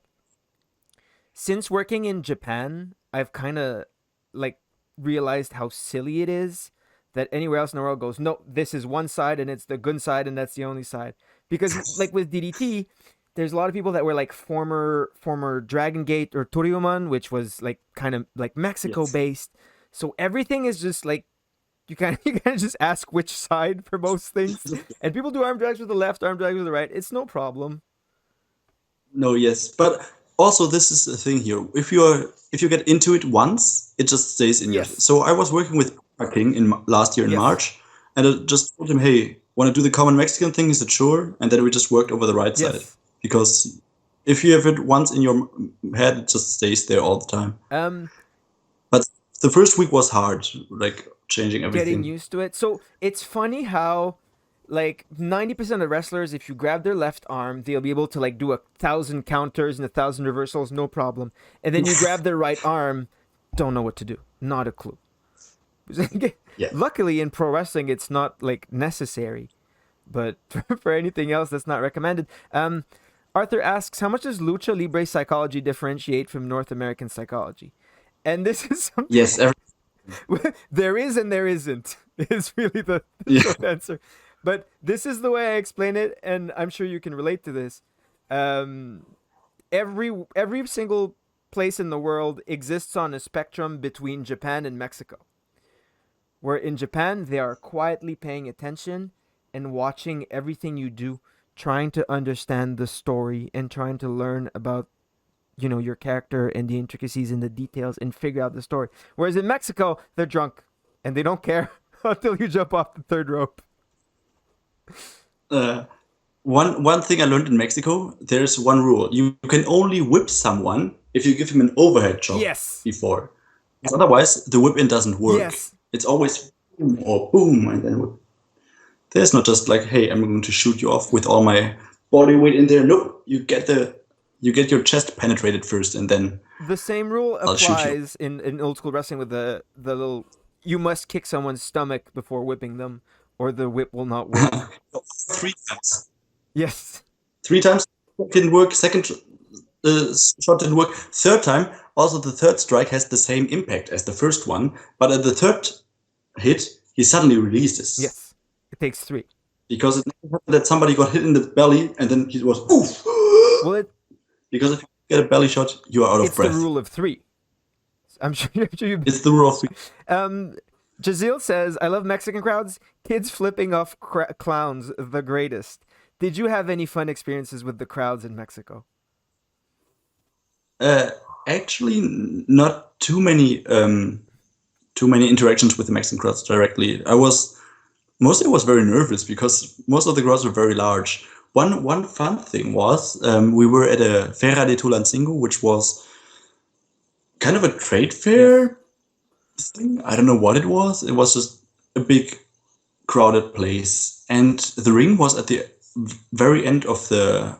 since working in Japan, I've kind of like realized how silly it is that anywhere else in the world goes, no, this is one side and it's the good side and that's the only side. Because like with DDT, there's a lot of people that were like former Dragon Gate or Toryumon, which was like kind of like Mexico based. So everything is just like you kind of just ask which side for most things, and people do arm drags with the left, arm drags with the right. It's no problem. No, yes, but also this is the thing here. If you get into it once, it just stays in your. Yes. So I was working with King in last year in Yes. March, and I just told him, "Hey, want to do the common Mexican thing?" He said, "Sure," and then we just worked over the right side Yes. because if you have it once in your head, it just stays there all the time. Um, But the first week was hard, like changing Getting everything. used to it. So it's funny how, like, 90% of wrestlers, if you grab their left arm, they'll be able to like do 1,000 counters and 1,000 reversals, no problem. And then you grab their right arm, don't know what to do, not a clue. Yeah. Luckily, in pro wrestling, it's not like necessary, but for anything else, that's not recommended. Arthur asks, how much does lucha libre psychology differentiate from North American psychology? And this is something Yes. there is and there isn't, is really the Yeah. short answer. But this is the way I explain it, and I'm sure you can relate to this. Um, every single place in the world exists on a spectrum between Japan and Mexico. Where in Japan they are quietly paying attention and watching everything you do, trying to understand the story and trying to learn about your character and the intricacies and the details and figure out the story. Whereas in Mexico, they're drunk and they don't care until you jump off the third rope. Uh, one thing I learned in Mexico, there's one rule. You can only whip someone if you give him an overhead chop Yes. before. Otherwise, the whip in doesn't work. Yes. It's always boom or boom, and then whip. There's not just like, hey, I'm going to shoot you off with all my body weight in there. Nope, you get your chest penetrated first, and then The same rule I'll shoot you. applies in old school wrestling with the little you must kick someone's stomach before whipping them or the whip will not work. Three times. Yes. Three times didn't work. Second shot didn't work. Third time, also the third strike has the same impact as the first one, but at the third hit, he suddenly releases. Yes. It takes 3. Because it never happened that somebody got hit in the belly and then he was oof. Well, Because if you get a belly shot, you are out of it's breath. the rule of 3. I'm sure you've It's the rule of 3. Jazeel says, I love Mexican crowds. Kids flipping off clowns, the greatest. Did you have any fun experiences with the crowds in Mexico? Actually, not too many interactions with the Mexican crowds directly. I was very nervous because most of the crowds were very large. One fun thing was we were at a Feria de Tulancingo, which was kind of a trade fair thing. I don't know what it was. It was just a big crowded place, and the ring was at the very end of the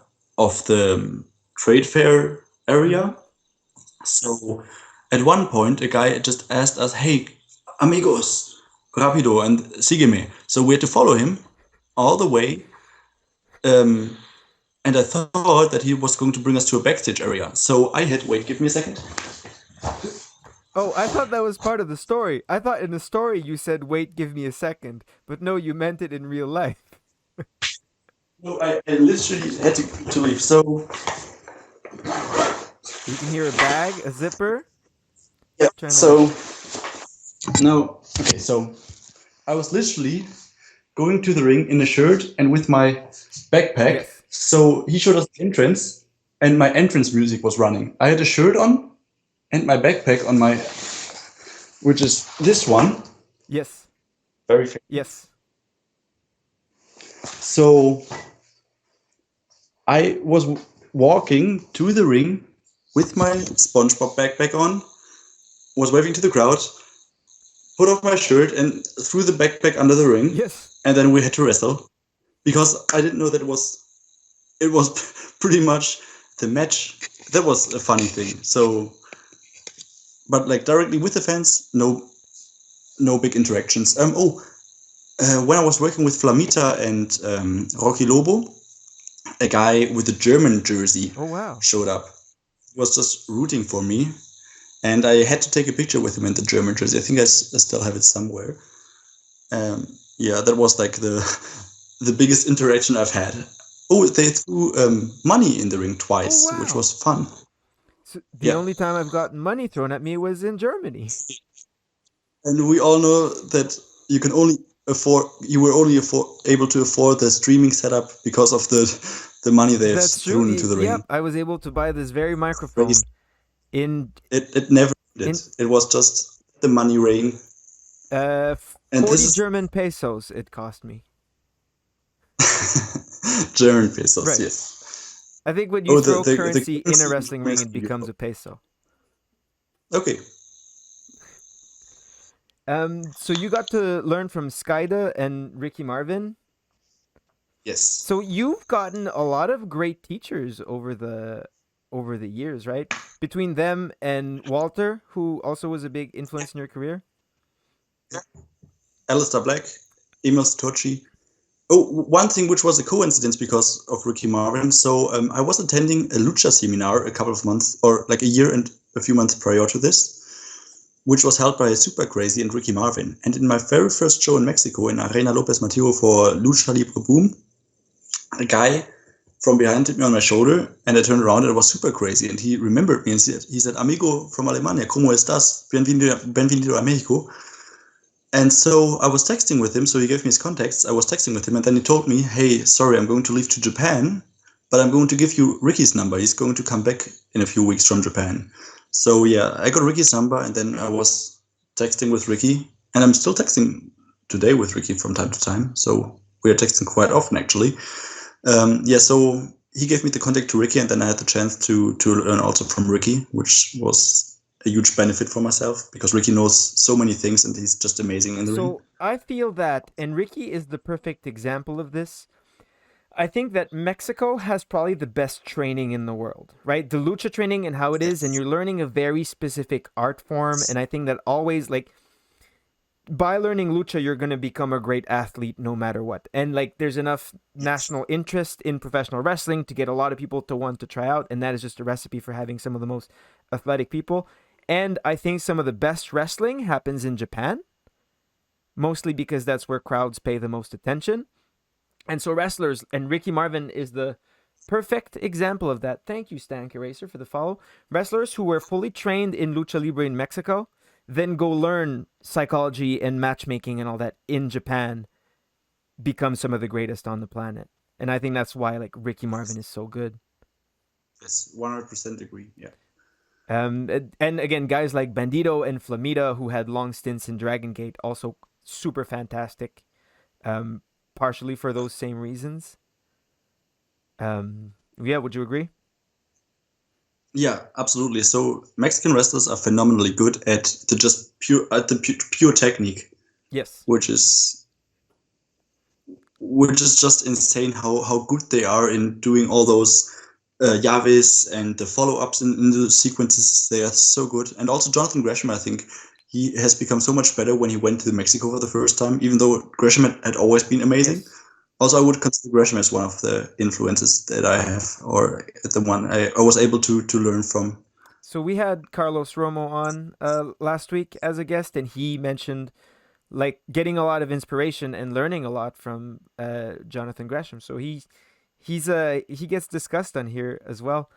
trade fair area. So at one point, a guy just asked us, "Hey, amigos, rapido and sígueme." So we had to follow him all the way. And I thought that he was going to bring us to a backstage area. So I had, wait, give me a second. Oh, I thought that was part of the story. I thought in the story you said, wait, give me a second. But no, you meant it in real life. No, I literally had to leave. So You can hear a bag, a zipper. yeah. Trying So no. Okay. So I was literally going to the ring in a shirt and with my backpack. Yes. So he showed us the entrance, and my entrance music was running. I had a shirt on and my backpack on my, which is this one. Yes. Very famous. Yes. So I was walking to the ring with my SpongeBob backpack on, was waving to the crowd, put off my shirt and threw the backpack under the ring, Yes. and then we had to wrestle because I didn't know that it was pretty much the match. That was a funny thing. So, but like directly with the fans, no big interactions. When I was working with Flamita and Rocky Lobo, a guy with a German jersey Oh, wow. showed up. He was just rooting for me, and I had to take a picture with him in the German jersey. I think I still have it somewhere. Yeah, that was like the biggest interaction I've had. Oh, they threw money in the ring twice, Oh, wow. which was fun. So the Yeah. only time I've gotten money thrown at me was in Germany. And we all know that you were only able to afford the streaming setup because of the the money they've That's true. thrown into the Yep, ring. I was able to buy this very Crazy. microphone in It never did. in It was just the money rain. uh And this 40 is German pesos it cost me. German pesos, Right. yes. I think when you Oh, throw the currency in a currency wrestling in ring, the it becomes studio. a peso. Okay. So you got to learn from Skyda and Ricky Marvin. Yes. So you've gotten a lot of great teachers over the years, right? Between them and Walter, who also was a big influence in your career. Alistair Black, Emil Sitoci. Oh, one thing which was a coincidence because of Ricky Marvin. So I was attending a lucha seminar a couple of months, or like a year and a few months prior to this, which was held by Super Crazy and Ricky Marvin. And in my very first show in Mexico, in Arena Lopez Mateo for Lucha Libre Boom, a guy from behind hit me on my shoulder, and I turned around and it was Super Crazy. And he remembered me and he said, Amigo from Alemania, ¿cómo estás? Bienvenido a Mexico. And so I was texting with him. So he gave me his contacts. I was texting with him, and then he told me, "Hey, sorry, I'm going to leave to Japan, but I'm going to give you Ricky's number. He's going to come back in a few weeks from Japan." So yeah, I got Ricky's number, and then I was texting with Ricky, and I'm still texting today with Ricky from time to time. So we are texting quite often, actually. Yeah, so he gave me the contact to Ricky, and then I had the chance to learn also from Ricky, which was a huge benefit for myself because Ricky knows so many things and he's just amazing in the ring. So I feel that, and Ricky is the perfect example of this. I think that Mexico has probably the best training in the world, right? The lucha training and how it is, and Yes. you're learning a very specific art form. And I think that always, like, by learning lucha, you're going to become a great athlete no matter what. And, like, there's enough national interest in professional wrestling to get a lot of people to want to try out. And that is just a recipe for having some of the most athletic people. And I think some of the best wrestling happens in Japan, mostly because that's where crowds pay the most attention. And so wrestlers, and Ricky Marvin is the perfect example of that. Thank you, Stank Eraser, for the follow. Wrestlers who were fully trained in lucha libre in Mexico, then go learn psychology and matchmaking and all that in Japan, become some of the greatest on the planet. And I think that's why, like, Ricky Marvin is so good. Yes, 100% agree. Yeah. And again, guys like Bandito and Flamita, who had long stints in Dragon Gate, also super fantastic. Um, partially for those same reasons. Yeah, would you agree? Yeah, absolutely. So Mexican wrestlers are phenomenally good at the just pure technique, Yes. which is just insane how good they are in doing all those llaves and the follow-ups in the sequences. They are so good. And also Jonathan Gresham, I think he has become so much better when he went to Mexico for the first time, even though Gresham had always been amazing. Yes. Also, I would consider Gresham as one of the influences that I have, or the one I was able to learn from. So we had Carlos Romo on last week as a guest, and he mentioned like getting a lot of inspiration and learning a lot from Jonathan Gresham. So he gets discussed on here as well.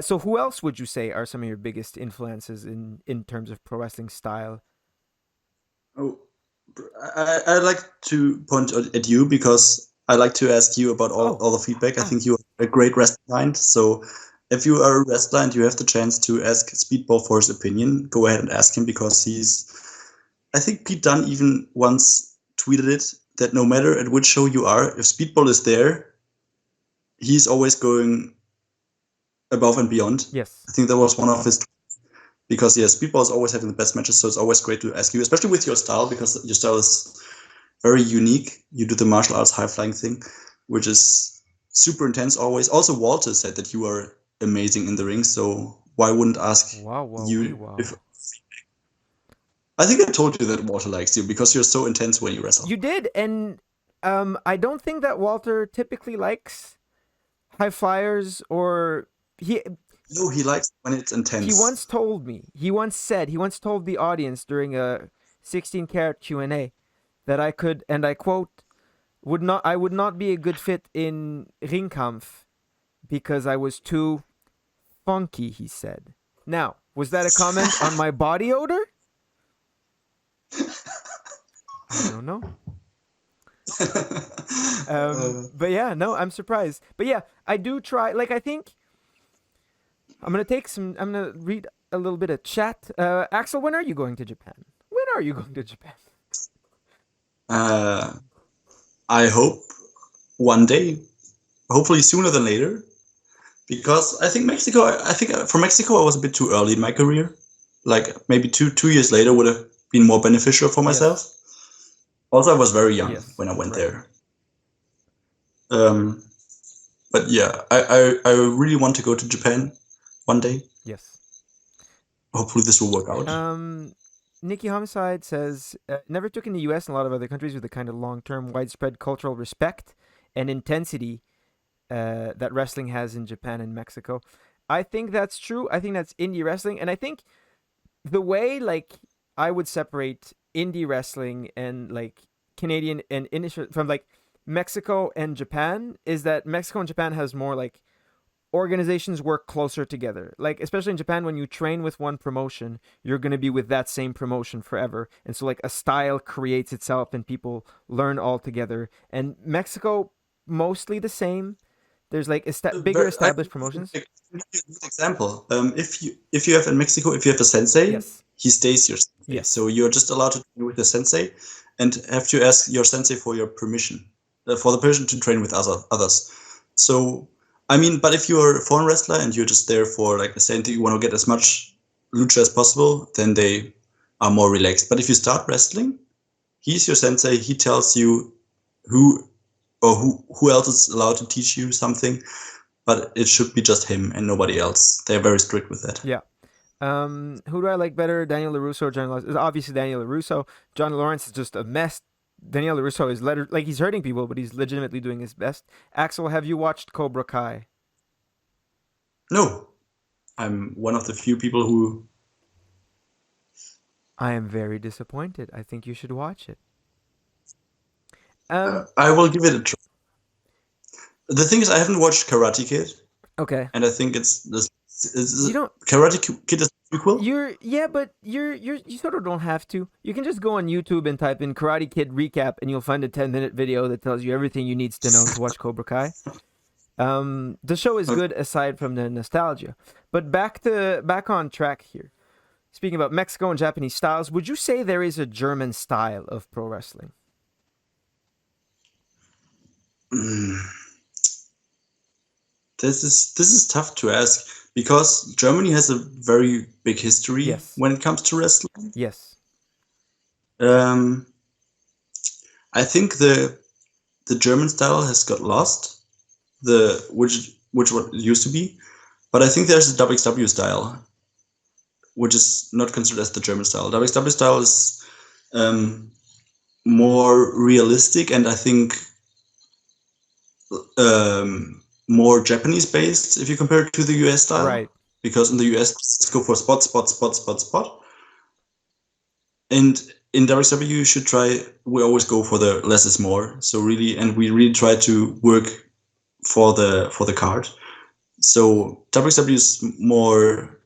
So who else would you say are some of your biggest influences in terms of pro wrestling style? Oh, I like to point at you because I like to ask you about Oh, all the feedback. I ah, think you are a great wrestler mind. So if you are a wrestler and you have the chance to ask Speedball for his opinion, go ahead and ask him because I think Pete Dunne even once tweeted it that no matter at which show you are, if Speedball is there, he's always going above and beyond. yes. I think that was one of his because yeah, Speedball is always having the best matches, so it's always great to ask you, especially with your style because your style is very unique. You do the martial arts high flying thing, which is super intense always. Also, Walter said that you are amazing in the ring, so why wouldn't ask Wow, wow, wee, you if wow. I think I told you that Walter likes you because you're so intense when you wrestle. You did, and I don't think that Walter typically likes high flyers, or No, he likes when it's he intense. once told me, he once told the audience during a 16 karat Q&A that I could, and I quote, I would not be a good fit in Ringkampf because I was too funky, he said. Now, was that a comment on my body odor? I don't know. But yeah, no, I'm surprised. But yeah, I do try. Like, I think I'm gonna take some. I'm gonna read a little bit of chat. Axel, when are you going to Japan? When are you going to Japan? uh, I hope one day, hopefully sooner than later, because I think Mexico. I think for Mexico, I was a bit too early in my career. Like maybe two years later would have been more beneficial for myself. Yes. Also, I was very young Yes. when I went Right. there. Um, but yeah, I really want to go to Japan one day. Yes. Hopefully, this will work out. Nikki Homicide says, never took in the US and a lot of other countries with the kind of long term, widespread cultural respect and intensity that wrestling has in Japan and Mexico. I think that's true. I think that's indie wrestling. And I think the way, like, I would separate indie wrestling and, like, Canadian and from, like, Mexico and Japan is that Mexico and Japan has more, like, organizations work closer together. Like, especially in Japan, when you train with one promotion, you're going to be with that same promotion forever. And so, like, a style creates itself and people learn all together. And Mexico, mostly the same. There's, like, bigger But I established promotions. can give you an example. If you have in Mexico, if you have a sensei, Yes. he stays your sensei. Yes. So you're just allowed to train with the sensei, and have to ask your sensei for your permission, for the permission to train with others. So I mean, but if you're a foreign wrestler and you're just there for like the same thing, you want to get as much lucha as possible, then they are more relaxed. But if you start wrestling, he's your sensei. He tells you who who else is allowed to teach you something, but it should be just him and nobody else. They're very strict with that. Yeah. Who do I like better, Daniel LaRusso or John Lawrence? It's obviously Daniel LaRusso. John Lawrence is just a mess. Daniel LaRusso is like, he's hurting people, but he's legitimately doing his best. Axel, have you watched Cobra Kai? No, I'm one of the few people who. I am very disappointed. I think you should watch it. Um. I will give it a try. The thing is, I haven't watched Karate Kid, Okay. and I think it's this. You don't. Karate Kid is a prequel? You sort of don't have to. You can just go on YouTube and type in Karate Kid recap, and you'll find a 10-minute video that tells you everything you need to know to watch Cobra Kai. The show is good aside from the nostalgia. But back on track here. Speaking about Mexico and Japanese styles, would you say there is a German style of pro wrestling? This is tough to ask because Germany has a very big history Yes. when it comes to wrestling. Yes. Um, I think the German style has got lost, which what it used to be, but I think there's a WXW style, which is not considered as the German style. WXW style is more realistic, and I think more Japanese based if you compare it to the US style. Right. Because in the US, let's go for spot, spot, spot, spot, spot. And in WXW, you should try. We always go for the less is more. So really, and we really try to work for the card. So WXW is more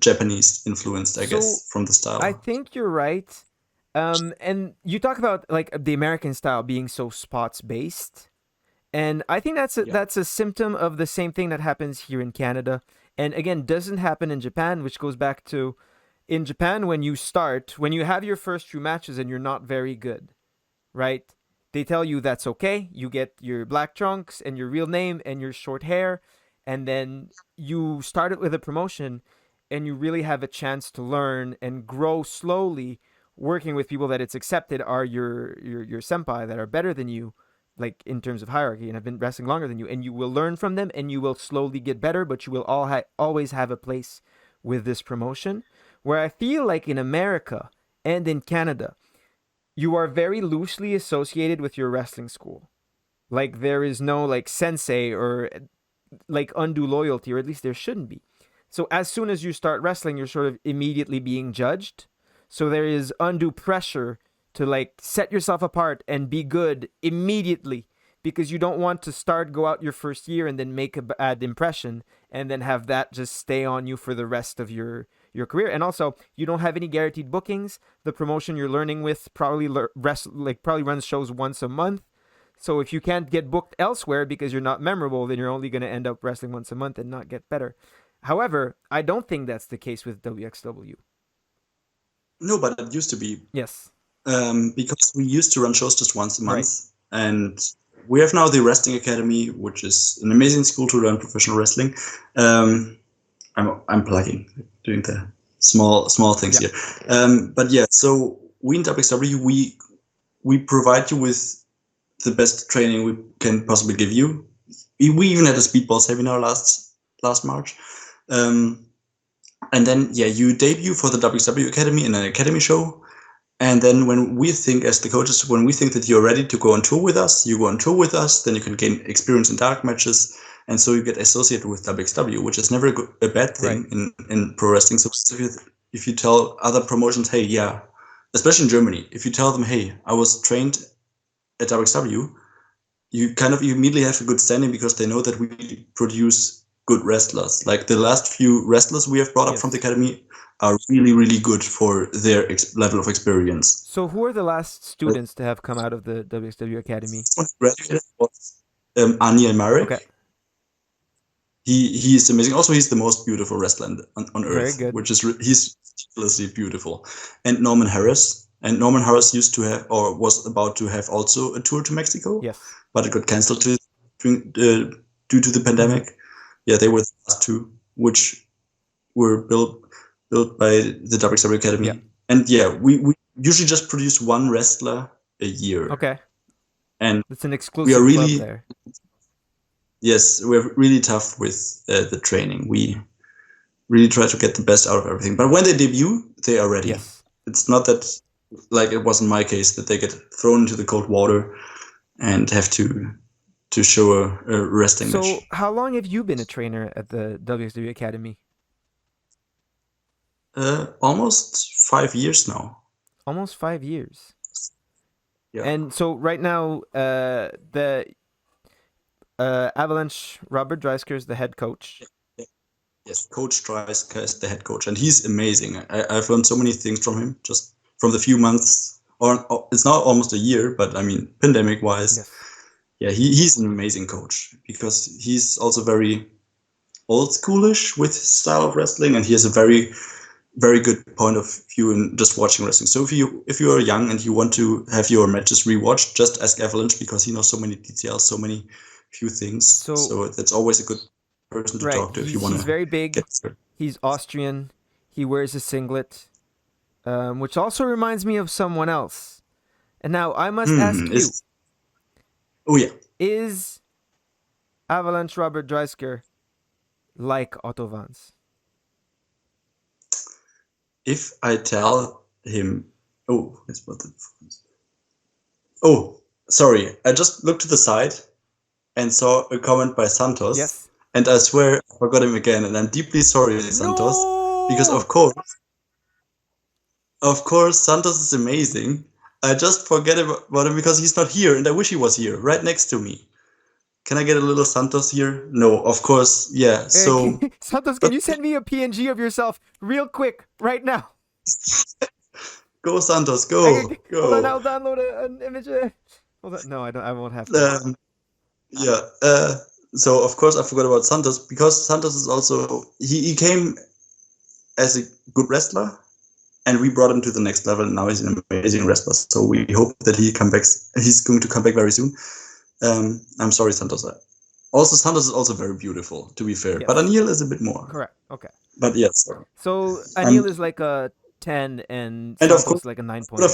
Japanese influenced, I guess, from the style. I think you're right. And you talk about, like, the American style being so spots based, and I think that's a symptom of the same thing that happens here in Canada, and again doesn't happen in Japan, which goes back to, in Japan, when you have your first few matches and you're not very good, right? They tell you that's okay. You get your black trunks and your real name and your short hair, and then you start it with a promotion, and you really have a chance to learn and grow slowly, working with people that it's accepted are your senpai that are better than you, like, in terms of hierarchy, and have been wrestling longer than you, and you will learn from them and you will slowly get better, but you will always have a place with this promotion. Where I feel like in America and in Canada, you are very loosely associated with your wrestling school. Like, there is no, like, sensei or, like, undue loyalty, or at least there shouldn't be. So as soon as you start wrestling, you're sort of immediately being judged. So there is undue pressure to, like, set yourself apart and be good immediately, because you don't want to go out your first year and then make a bad impression and then have that just stay on you for the rest of your career. And also, you don't have any guaranteed bookings. The promotion you're learning with probably runs shows once a month. So if you can't get booked elsewhere because you're not memorable, then you're only going to end up wrestling once a month and not get better. However, I don't think that's the case with WXW. No, but it used to be. Yes. Because we used to run shows just once a month. Right. And we have now the Wrestling Academy, which is an amazing school to learn professional wrestling. I'm plugging, doing the small things here. But yeah, so we in WXW, we provide you with the best training we can possibly give you. We even had a speedball seminar last March. And then, you debut for the WXW Academy in an academy show. And then when we think, as the coaches, when we think that you're ready to go on tour with us, you go on tour with us, then you can gain experience in dark matches. And so you get associated with WXW, which is never a bad thing in pro wrestling. So if you tell other promotions, hey, especially in Germany, if you tell them, hey, I was trained at WXW, you immediately have a good standing because they know that we produce good wrestlers. Like the last few wrestlers we have brought up from the academy are really, really good for their level of experience. So who are the last students to have come out of the WXW Academy? Graduated was Aniel Marek. Okay. He is amazing. Also, he's the most beautiful wrestler on earth. Very good. He's ridiculously beautiful. And Norman Harris. And Norman Harris used to have, or was about to have, also a tour to Mexico. Yes. But it got cancelled due to the pandemic. Mm-hmm. Yeah, they were the last two, which were built by the WXW Academy. Yeah. And we usually just produce one wrestler a year. Okay. And it's an exclusive club there. Yes, we're really tough with the training. We really try to get the best out of everything. But when they debut, they are ready. Yes. It's not that, like it was in my case, that they get thrown into the cold water and have to show a wrestling match. So how long have you been a trainer at the WXW Academy? Almost 5 years now. Almost 5 years. Yeah. And so right now, the Avalanche, Robert Dreisker is the head coach. Yes, Coach Dreisker is the head coach, and he's amazing. I've learned so many things from him, just from the few months, or it's now almost a year, but I mean, pandemic-wise. Yes. Yeah, he's an amazing coach because he's also very old schoolish with his style of wrestling, and he has a very, very good point of view in just watching wrestling. So if you are young and you want to have your matches rewatched, just ask Avalanche because he knows so many details, so many few things. So that's always a good person to talk to if you want to. He's very big. He's Austrian. He wears a singlet, which also reminds me of someone else. And now I must ask you. Oh, yeah. Is Avalanche Robert Dreisker like Otto Vance? If I tell him... Oh, sorry. I just looked to the side and saw a comment by Santos. Yes. And I swear I forgot him again. And I'm deeply sorry, Santos. No! Because of course, Santos is amazing. I just forget about him because he's not here, and I wish he was here, right next to me. Can I get a little Santos here? No, of course, yeah. So Santos, can you send me a PNG of yourself real quick, right now? Go, Santos, go. Hold on, I'll download an image. Hold on. No, I won't have to. So of course I forgot about Santos because Santos is also he came as a good wrestler. And we brought him to the next level, and now he's an amazing wrestler. So we hope that he's going to come back very soon. I'm sorry, Santos. Also, Santos is also very beautiful, to be fair. Yes. But Anil is a bit more. Correct. Okay. But yes. So Anil is like a 10, and Santos is like a 9.8. I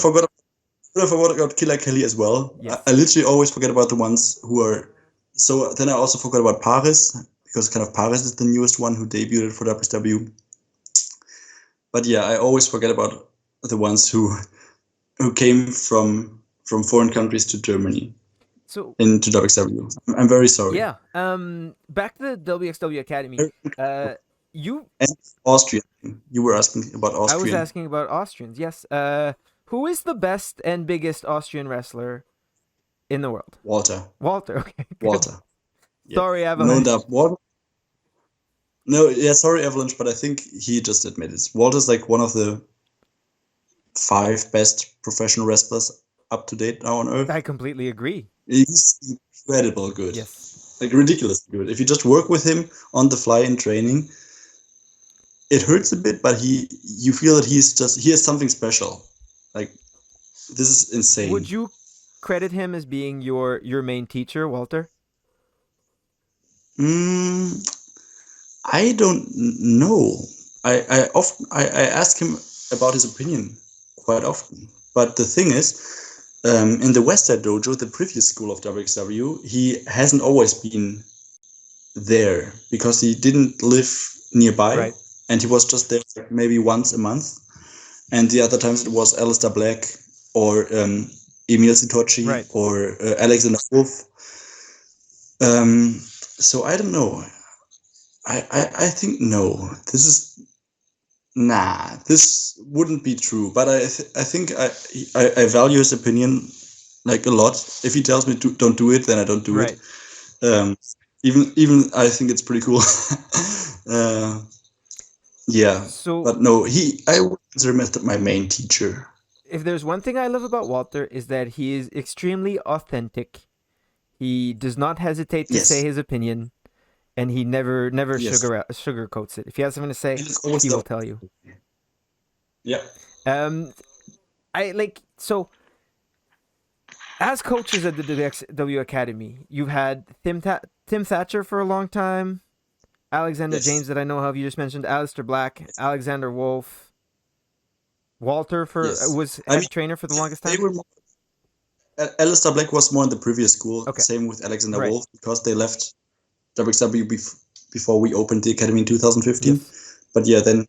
forgot about Killer Kelly as well. Yes. I literally always forget about the ones who are... So then I also forgot about Paris, because kind of Paris is the newest one who debuted for WXW. But yeah, I always forget about the ones who came from foreign countries to Germany, into WXW. I'm very sorry. Yeah. Back to the WXW Academy. You and Austrian. You were asking about Austrian. I was asking about Austrians. Yes. Who is the best and biggest Austrian wrestler in the world? Walter. Okay. Good. Walter. Sorry, Avalanche. No doubt. Walter. No, yeah, sorry, Avalanche, but I think he just admitted it. Walter's like one of the 5 best professional wrestlers up to date now on I Earth. completely agree. He's incredible good, Yes. like ridiculously good. If you just work with him on the fly in training, it hurts a bit, but you feel that he has something special. Like this is insane. Would you credit him as being your main teacher, Walter? Mm, I don't know. I ask him about his opinion quite often. But the thing is, in the Westside Dojo, the previous school of WXW, he hasn't always been there because he didn't live nearby, Right. and he was just there maybe once a month. And the other times it was Alistair Black or Emil Sitochi Right. or Alexander Wolf. So I don't know. I think no. This wouldn't be true. But I think I value his opinion like a lot. If he tells me to don't do it, then I don't do it. Right. Um, even I think it's pretty cool. uh, yeah, So but no, I would consider him as my main teacher. if there's one thing I love about Walter is that he is extremely authentic. He does not hesitate to say Yes, his opinion, and he never yes, sugarcoats it. If he has something to say, and it's always he will the tell you. yeah. Um, I like so as coaches at the WXW Academy, you've had Tim Thatcher for a long time, Alexander Yes, James that I know of. You just mentioned Alistair Black, Alexander Wolf, Walter for yes. was I mean, head trainer for the longest they time. were more, Alistair Black was more in the previous school. Okay, Same with Alexander right. Wolf because they left WXW before we opened the academy in 2015. Yes. But yeah, then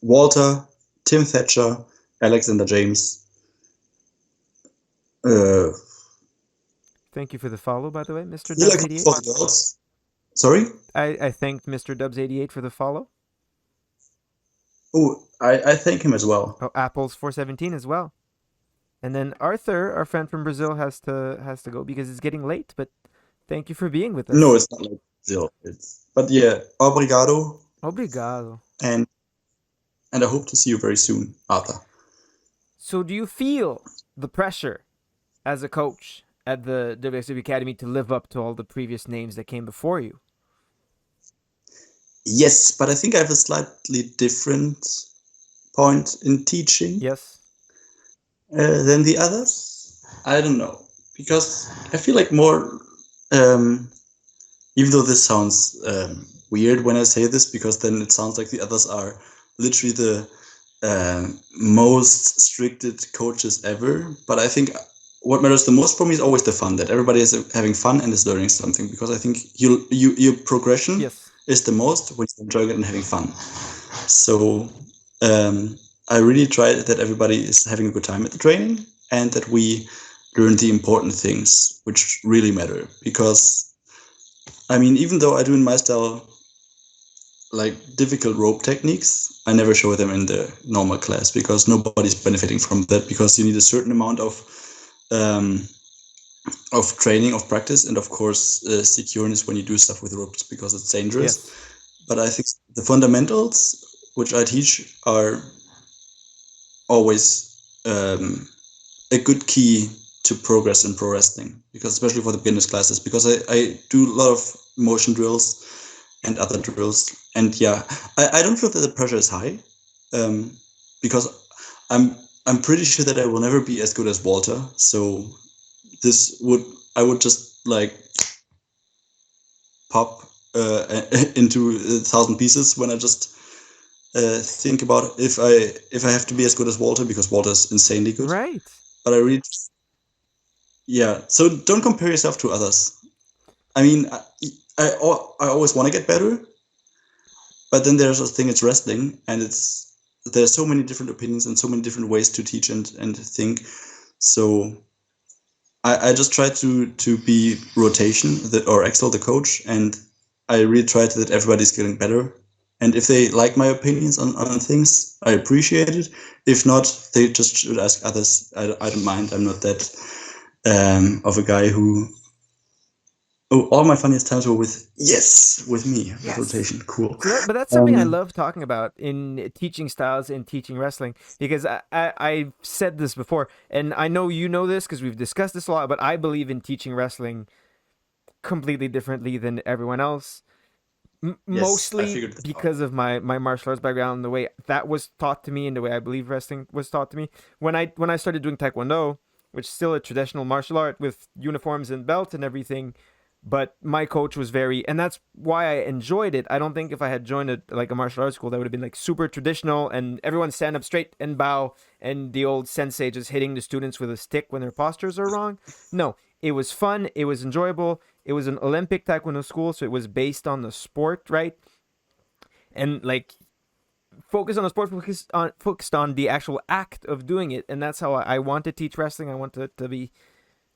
Walter, Tim Thatcher, Alexander James. Uh, Thank you for the follow, by the way, Mr. still a Dubs couple 88. of girls. Sorry. I thanked Mr. Dubs 88 for the follow. Oh, I thank him as well. Oh, Apples 417 as well. And then Arthur, our friend from Brazil, has to go because it's getting late. But thank you for being with No, us. it's not like Brazil. It's but yeah, obrigado, Obrigado. and I hope to see you very soon, Arthur. So, do you feel the pressure as a coach at the WXW Academy to live up to all the previous names that came before you? Yes, but I think I have a slightly different point in teaching Yes. than the others. I don't know because I feel like more. Um, Even though this sounds weird when I say this, because then it sounds like the others are literally the most stricted coaches ever. But I think what matters the most for me is always the fun, that everybody is having fun and is learning something. Because I think your progression Yes. is the most when you're enjoying it and having fun. So I really try that everybody is having a good time at the training and that we learn the important things which really matter. Because I mean, even though I do in my style like difficult rope techniques, I never show them in the normal class because nobody's benefiting from that. Because you need a certain amount um, of training, of practice, and of course secureness when you do stuff with ropes because it's dangerous. Yes. But I think the fundamentals which I teach are always a good key to progress in pro wrestling, because especially for the beginners classes, because I do a lot of motion drills and other drills. And yeah, I don't feel that the pressure is high, because I'm I'm pretty sure that I will never be as good as Walter. So this would I would just like pop into 1,000 pieces when I just think about if I have to be as good as Walter, because Walter is insanely good. Right. But I really yeah. So don't compare yourself to others. I mean, I always want to get better, but then there's a thing, it's wrestling, and there's so many different opinions and so many different ways to teach and think. So I just try to be rotation that or Axel the coach, and I really try to that everybody's getting better. And if they like my opinions on things, I appreciate it. If not, they just should ask others. I don't mind. I'm not that of a guy who Oh, all my funniest times were with me, with Yes. rotation. Cool. So that, but that's something I Um, love talking about in teaching styles and teaching wrestling because I've said this before and I know you know this because we've discussed this a lot, but I believe in teaching wrestling completely differently than everyone else. yes, I Mostly figured this out. because of my martial arts background and the way that was taught to me and the way I believe wrestling was taught to me. When I started doing taekwondo, which is still a traditional martial art with uniforms and belt and everything, but my coach was very, and that's why I enjoyed it. I don't think if I had joined like a martial arts school that would have been like super traditional and everyone stand up straight and bow and the old sensei just hitting the students with a stick when their postures are wrong. No, it was fun, it was enjoyable. It was an Olympic taekwondo school, so it was based on the sport, right? And like focused on the sport, focused on the actual act of doing it, and that's how I want to teach wrestling. I want it to be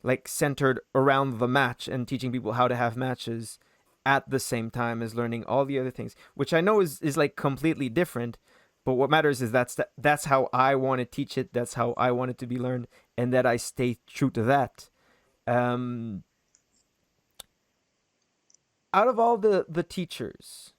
like centered around the match and teaching people how to have matches at the same time as learning all the other things, which I know is like completely different. But what matters is that's how I want to teach it. That's how I want it to be learned, and that I stay true to that. Um, Out of all the teachers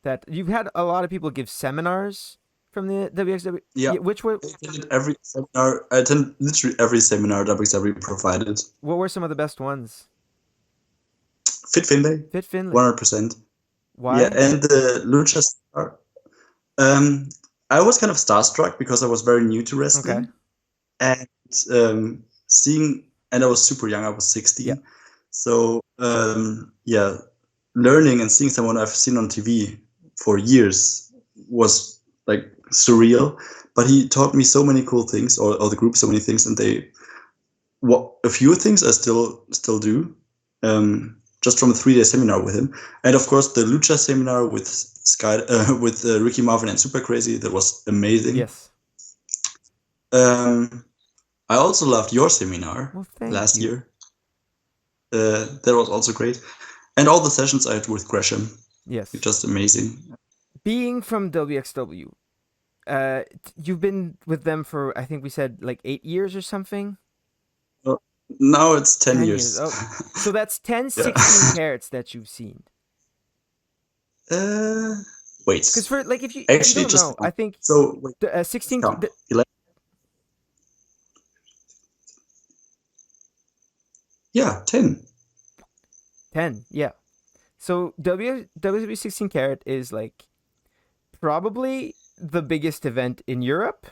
that you've had, a lot of people give seminars from the WXW. Yeah, Yeah, which were I attended every seminar. I attended literally every seminar WXW provided. what were some of the best ones? Fit Finlay, Fit Finlay. 100%. Yeah, Why? and the Lucha Star. Um, I was kind of starstruck because I was very new to Okay. wrestling, and seeing, and I was super young. I was Yeah. 16, so yeah, learning and seeing someone I've seen on TV for years was like surreal. But he taught me so many cool things, or the group so many things, and what a few things I still do. Just from a 3-day seminar with him, and of course the Lucha seminar with Ricky Marvin and Super Crazy, that was amazing. Yes. Um, I also loved your seminar Well, thank last you. year. That was also great, and all the sessions I had with Gresham, Yes. just amazing. Being from WXW, you've been with them for I think we said like 8 years or something. Uh, Now it's 10 10 years. years. Oh, so that's 10, Yeah. 16 carats that you've seen. uh, Wait. Because for like if you Actually, don't just know, I count. think So wait, 16 count. 11. Yeah, 10. 10. Yeah. So WWE 16 carat is like probably the biggest event in Europe.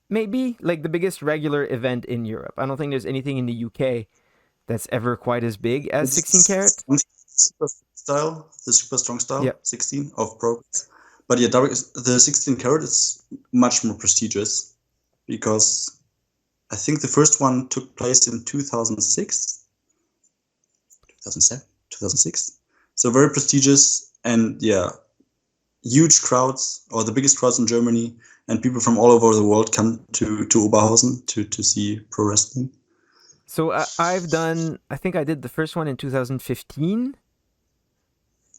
Maybe like the biggest regular event in Europe. I don't think there's anything in the UK that's ever quite as big as 16 carat. It's super style, the super strong Yeah. style, 16 of progress. But yeah, the 16 carat is much more prestigious because I think the first one took place in 2006, 2007, 2006. So very prestigious, and yeah, huge crowds, or the biggest crowds in Germany, and people from all over the world come to Oberhausen to see pro wrestling. So I've done. I think I did the first one in 2015.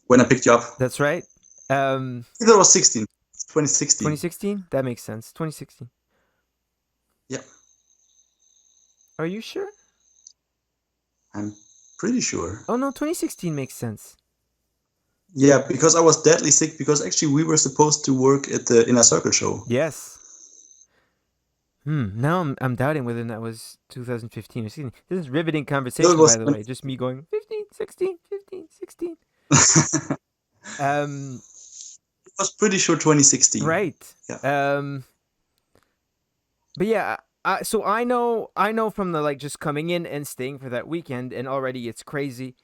When I picked you up, That's right. I think that was 16, 2016. 2016. That makes sense. 2016. Yeah, Are you sure? I'm pretty sure. Oh no, 2016 makes sense. Yeah, because I was deadly sick, because actually we were supposed to work at the Inner Circle show. Yes. Now I'm doubting whether that was 2015 or 16. This is riveting No, it conversation, by was the way. Just me going 15, 16, 15, 16. it Um, was pretty sure 2016. right. Yeah. But yeah, so I know from the like just coming in and staying for that weekend, and already it's crazy.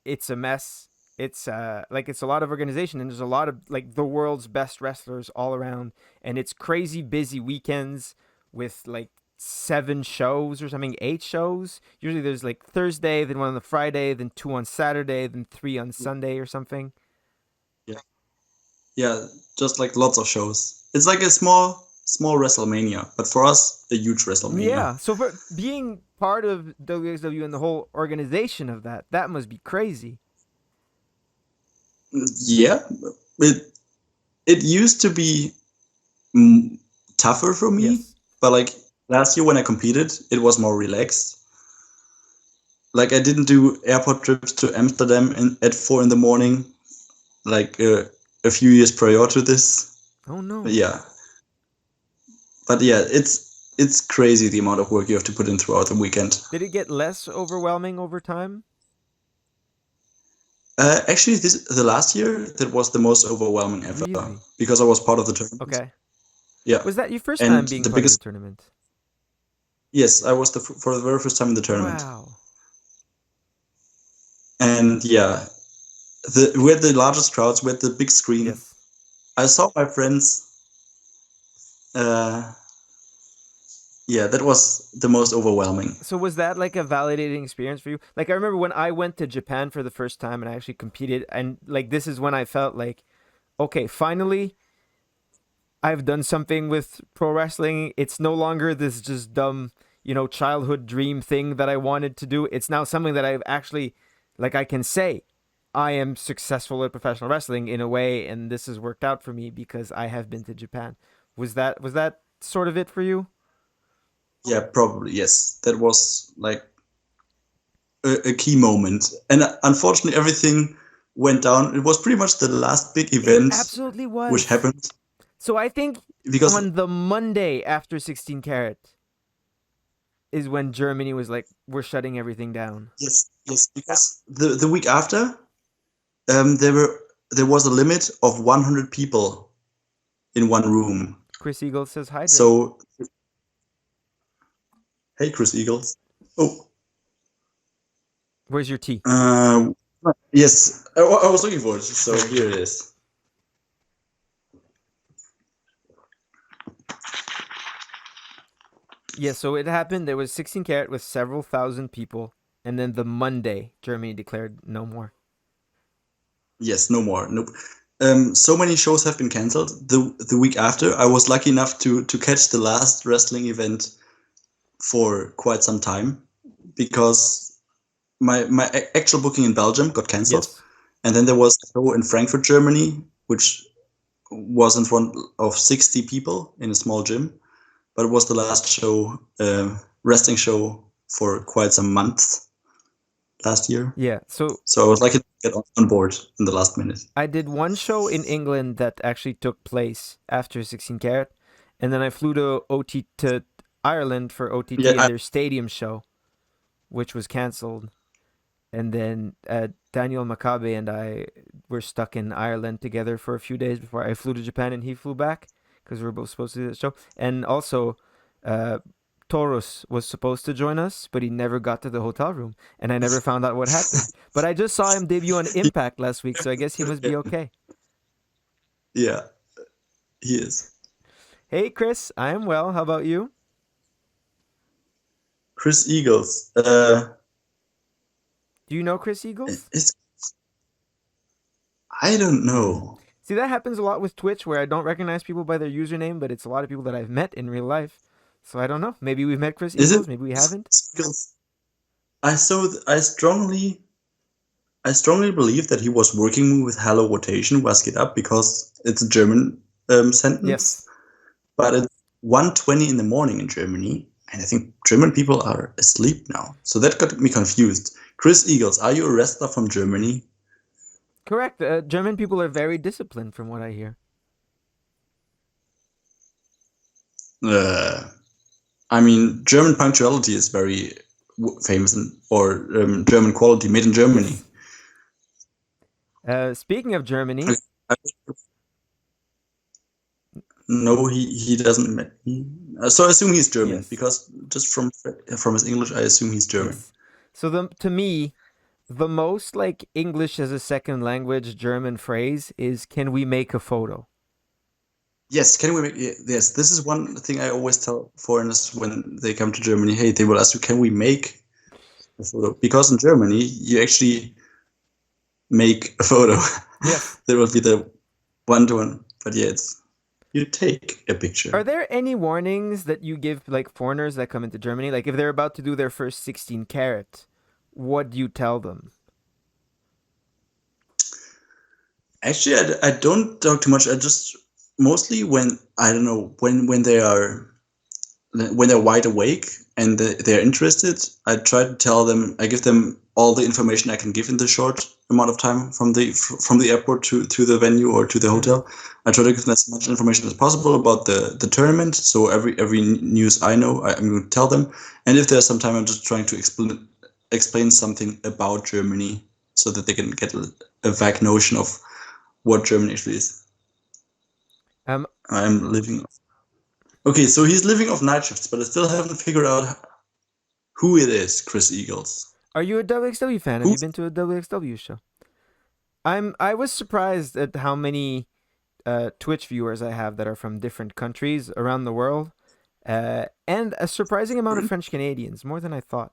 It's a mess. It's like it's a lot of organization, and there's a lot of like the world's best wrestlers all around, and it's crazy busy weekends with like 7 shows or something, 8 shows. Usually there's like Thursday, then one on the Friday, then 2 on Saturday, then 3 on Sunday or something. Yeah. Yeah, just like lots of shows. It's like a small WrestleMania, but for us, a huge WrestleMania. Yeah. So for being part of WXW and the whole organization of that, that must be crazy. Yeah, it it used to be mm, tougher for me, Yes. but like last year when I competed, it was more relaxed. like I didn't do airport trips to Amsterdam at 4 in the morning, like a few years prior to this. Oh no. Yeah, but yeah, it's crazy the amount of work you have to put in throughout the weekend. Did it get less overwhelming over time? Actually, the last year that was the most overwhelming ever Really? because I was part of the tournament. Okay. Yeah, Was that your first time and being the part of the biggest tournament? yes, I was for the very first time in the tournament, Wow. and yeah, we had the largest crowds, we had the big screen. Yes. I saw my friends. Uh, yeah, that was the most overwhelming. So was that like a validating experience for you? Like I remember when I went to Japan for the first time and I actually competed, and like this is when I felt like, okay, finally I've done something with pro wrestling. It's no longer this just dumb, childhood dream thing that I wanted to do. It's now something that I've actually, like, I can say I am successful at professional wrestling in a way, and this has worked out for me because I have been to Japan. Was that sort of it for you? Yeah, probably yes. That was like a key moment, and unfortunately, everything went down. It was pretty much the last big It event absolutely which was. happened So I think because on the Monday after 16 Carat is when Germany was like, we're shutting everything down. yes, because the week after, there was a limit of 100 people in one room. Chris Eagle says hydrate. So hey, Chris Eagles. Oh, Where's your tea? uh, yes, I was looking for it. So here it is. Yeah, so it happened. There was 16 Carat with several thousand people, and then the Monday, Germany declared no more. Yes, no more. Nope. So many shows have been cancelled. The week after, I was lucky enough to catch the last wrestling event for quite some time because my actual booking in Belgium got cancelled, Yes. and then there was a show in Frankfurt, Germany, which was in front of 60 people in a small gym, but it was the last show, wrestling show for quite some months last year. Yeah, so So I was lucky to get on board in the last minute. I did one show in England that actually took place after 16 Carat, and then I flew to Ireland for Yeah, OTT and their stadium show, which was cancelled. And then Daniel Makabe and I were stuck in Ireland together for a few days before I flew to Japan and he flew back because we were both supposed to do the show. And also, uh, Taurus was supposed to join us, but he never got to the hotel room, and I never found out what happened. But I just saw him debut on Impact last week, so I guess he must be okay. yeah, he is. Hey, Chris, I am well. How about you? Chris Eagles. Do you know Chris Eagles? It's, I don't know. See, that happens a lot with Twitch where I don't recognize people by their username, but it's a lot of people that I've met in real life. So I don't know. Maybe we've met Chris Is it Eagles, maybe we haven't. Eagles? I strongly believe that he was working with Hello Rotation, Was Get Up, because it's a German sentence. Yes. But it's 1:20 in the morning in Germany, and I think German people are asleep now. So that got me confused. Chris Eagles, are you a wrestler from Germany? Correct. German people are very disciplined, from what I hear. Uh, I mean, German punctuality is very famous, or German quality made in Germany. Yes. Speaking of Germany, No, he doesn't. So I assume he's German yes, because just from his English, I assume he's German. yes. So to me, the most like English as a second language German phrase is "Can we make a photo?" Yes, can we make? Yes, this is one thing I always tell foreigners when they come to Germany. Hey, they will ask you, "Can we make a photo?" Because in Germany, you actually make a photo. Yes. That will be the one-to-one. But yeah, it's you take a picture. Are there any warnings that you give like foreigners that come into Germany? Like if they're about to do their first 16 carat, what do you tell them? Actually, I don't talk too much. I just mostly when I don't know when they're wide awake and they're interested, I try to tell them. I give them all the information I can give in the short amount of time from the airport to the venue or to the hotel. I try to give them as much information as possible about the tournament. So every news I know, I'm going to tell them. And if there's some time, I'm just trying to explain something about Germany so that they can get a vague notion of what Germany actually is. I'm living. Okay, so he's living off night shifts, but I still haven't figured out who it is, Chris Eagles. Are you a WXW fan? Have you been to a WXW show? I was surprised at how many Twitch viewers I have that are from different countries around the world, and a surprising amount of French Canadians, more than I thought.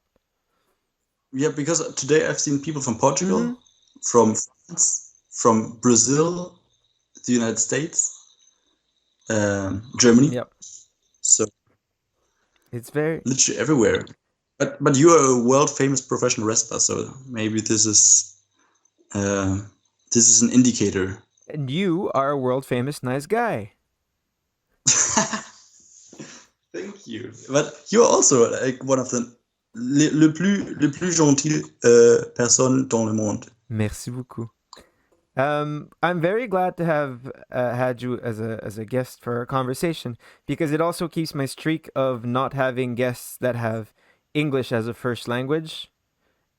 Yeah, because today I've seen people from Portugal, from France, from Brazil, the United States, Germany. Yep. So it's very literally everywhere. But you are a world famous professional wrestler, so maybe this is an indicator. And you are a world famous nice guy. Thank you. But you're also like one of the le plus gentil personnes dans le monde. Merci beaucoup. I'm very glad to have had you as a guest for our conversation, because it also keeps my streak of not having guests that have English as a first language.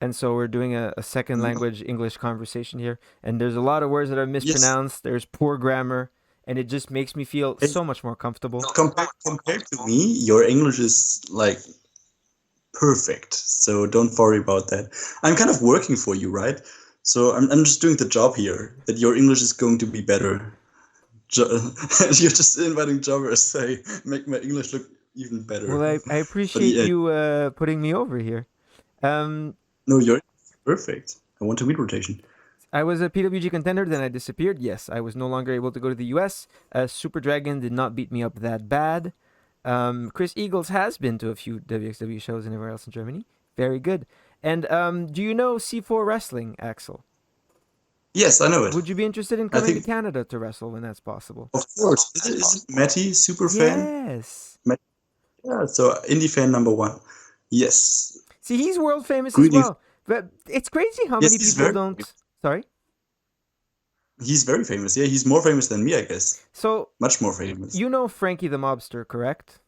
And so we're doing a second language English conversation here. And there's a lot of words that are mispronounced. Yes. There's poor grammar. And it just makes me feel so much more comfortable. Compared to me, your English is like perfect. So don't worry about that. I'm kind of working for you, right? So I'm just doing the job here, that your English is going to be better. You're just inviting jobbers, say, make my English look even better. Well, I appreciate you putting me over here. No, you're perfect. I want to meet rotation. I was a PWG contender, then I disappeared. Yes, I was no longer able to go to the US. Super Dragon did not beat me up that bad. Chris Eagles has been to a few WXW shows and everywhere else in Germany. Very good. And do you know C4 Wrestling, Axel? Yes, I know it. Would you be interested in coming to Canada to wrestle when that's possible? Of course. Is it Matty, super fan? Yes. Yeah, so indie fan number 1. Yes. See, he's world famous as well. But it's crazy how many people don't... Sorry? He's very famous. Yeah, he's more famous than me, I guess. So... Much more famous. You know Frankie the Mobster, correct?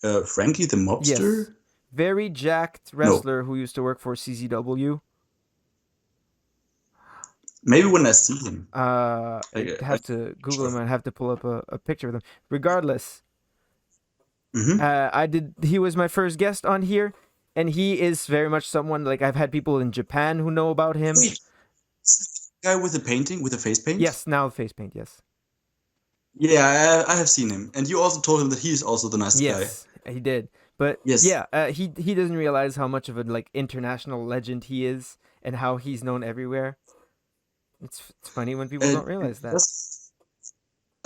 Frankie the Mobster? Yes. Very jacked wrestler who used to work for CZW. Maybe when I see him. I have to Google him. I have to pull up a picture of him. Regardless, he was my first guest on here, and he is very much someone, like, I've had people in Japan who know about him. Wait, guy with the painting, with the face paint? Yes, now face paint, yes. Yeah, I have seen him. And you also told him that he's also the nice guy. Yes, he did. But he doesn't realize how much of a international legend he is and how he's known everywhere. It's funny when people don't realize that.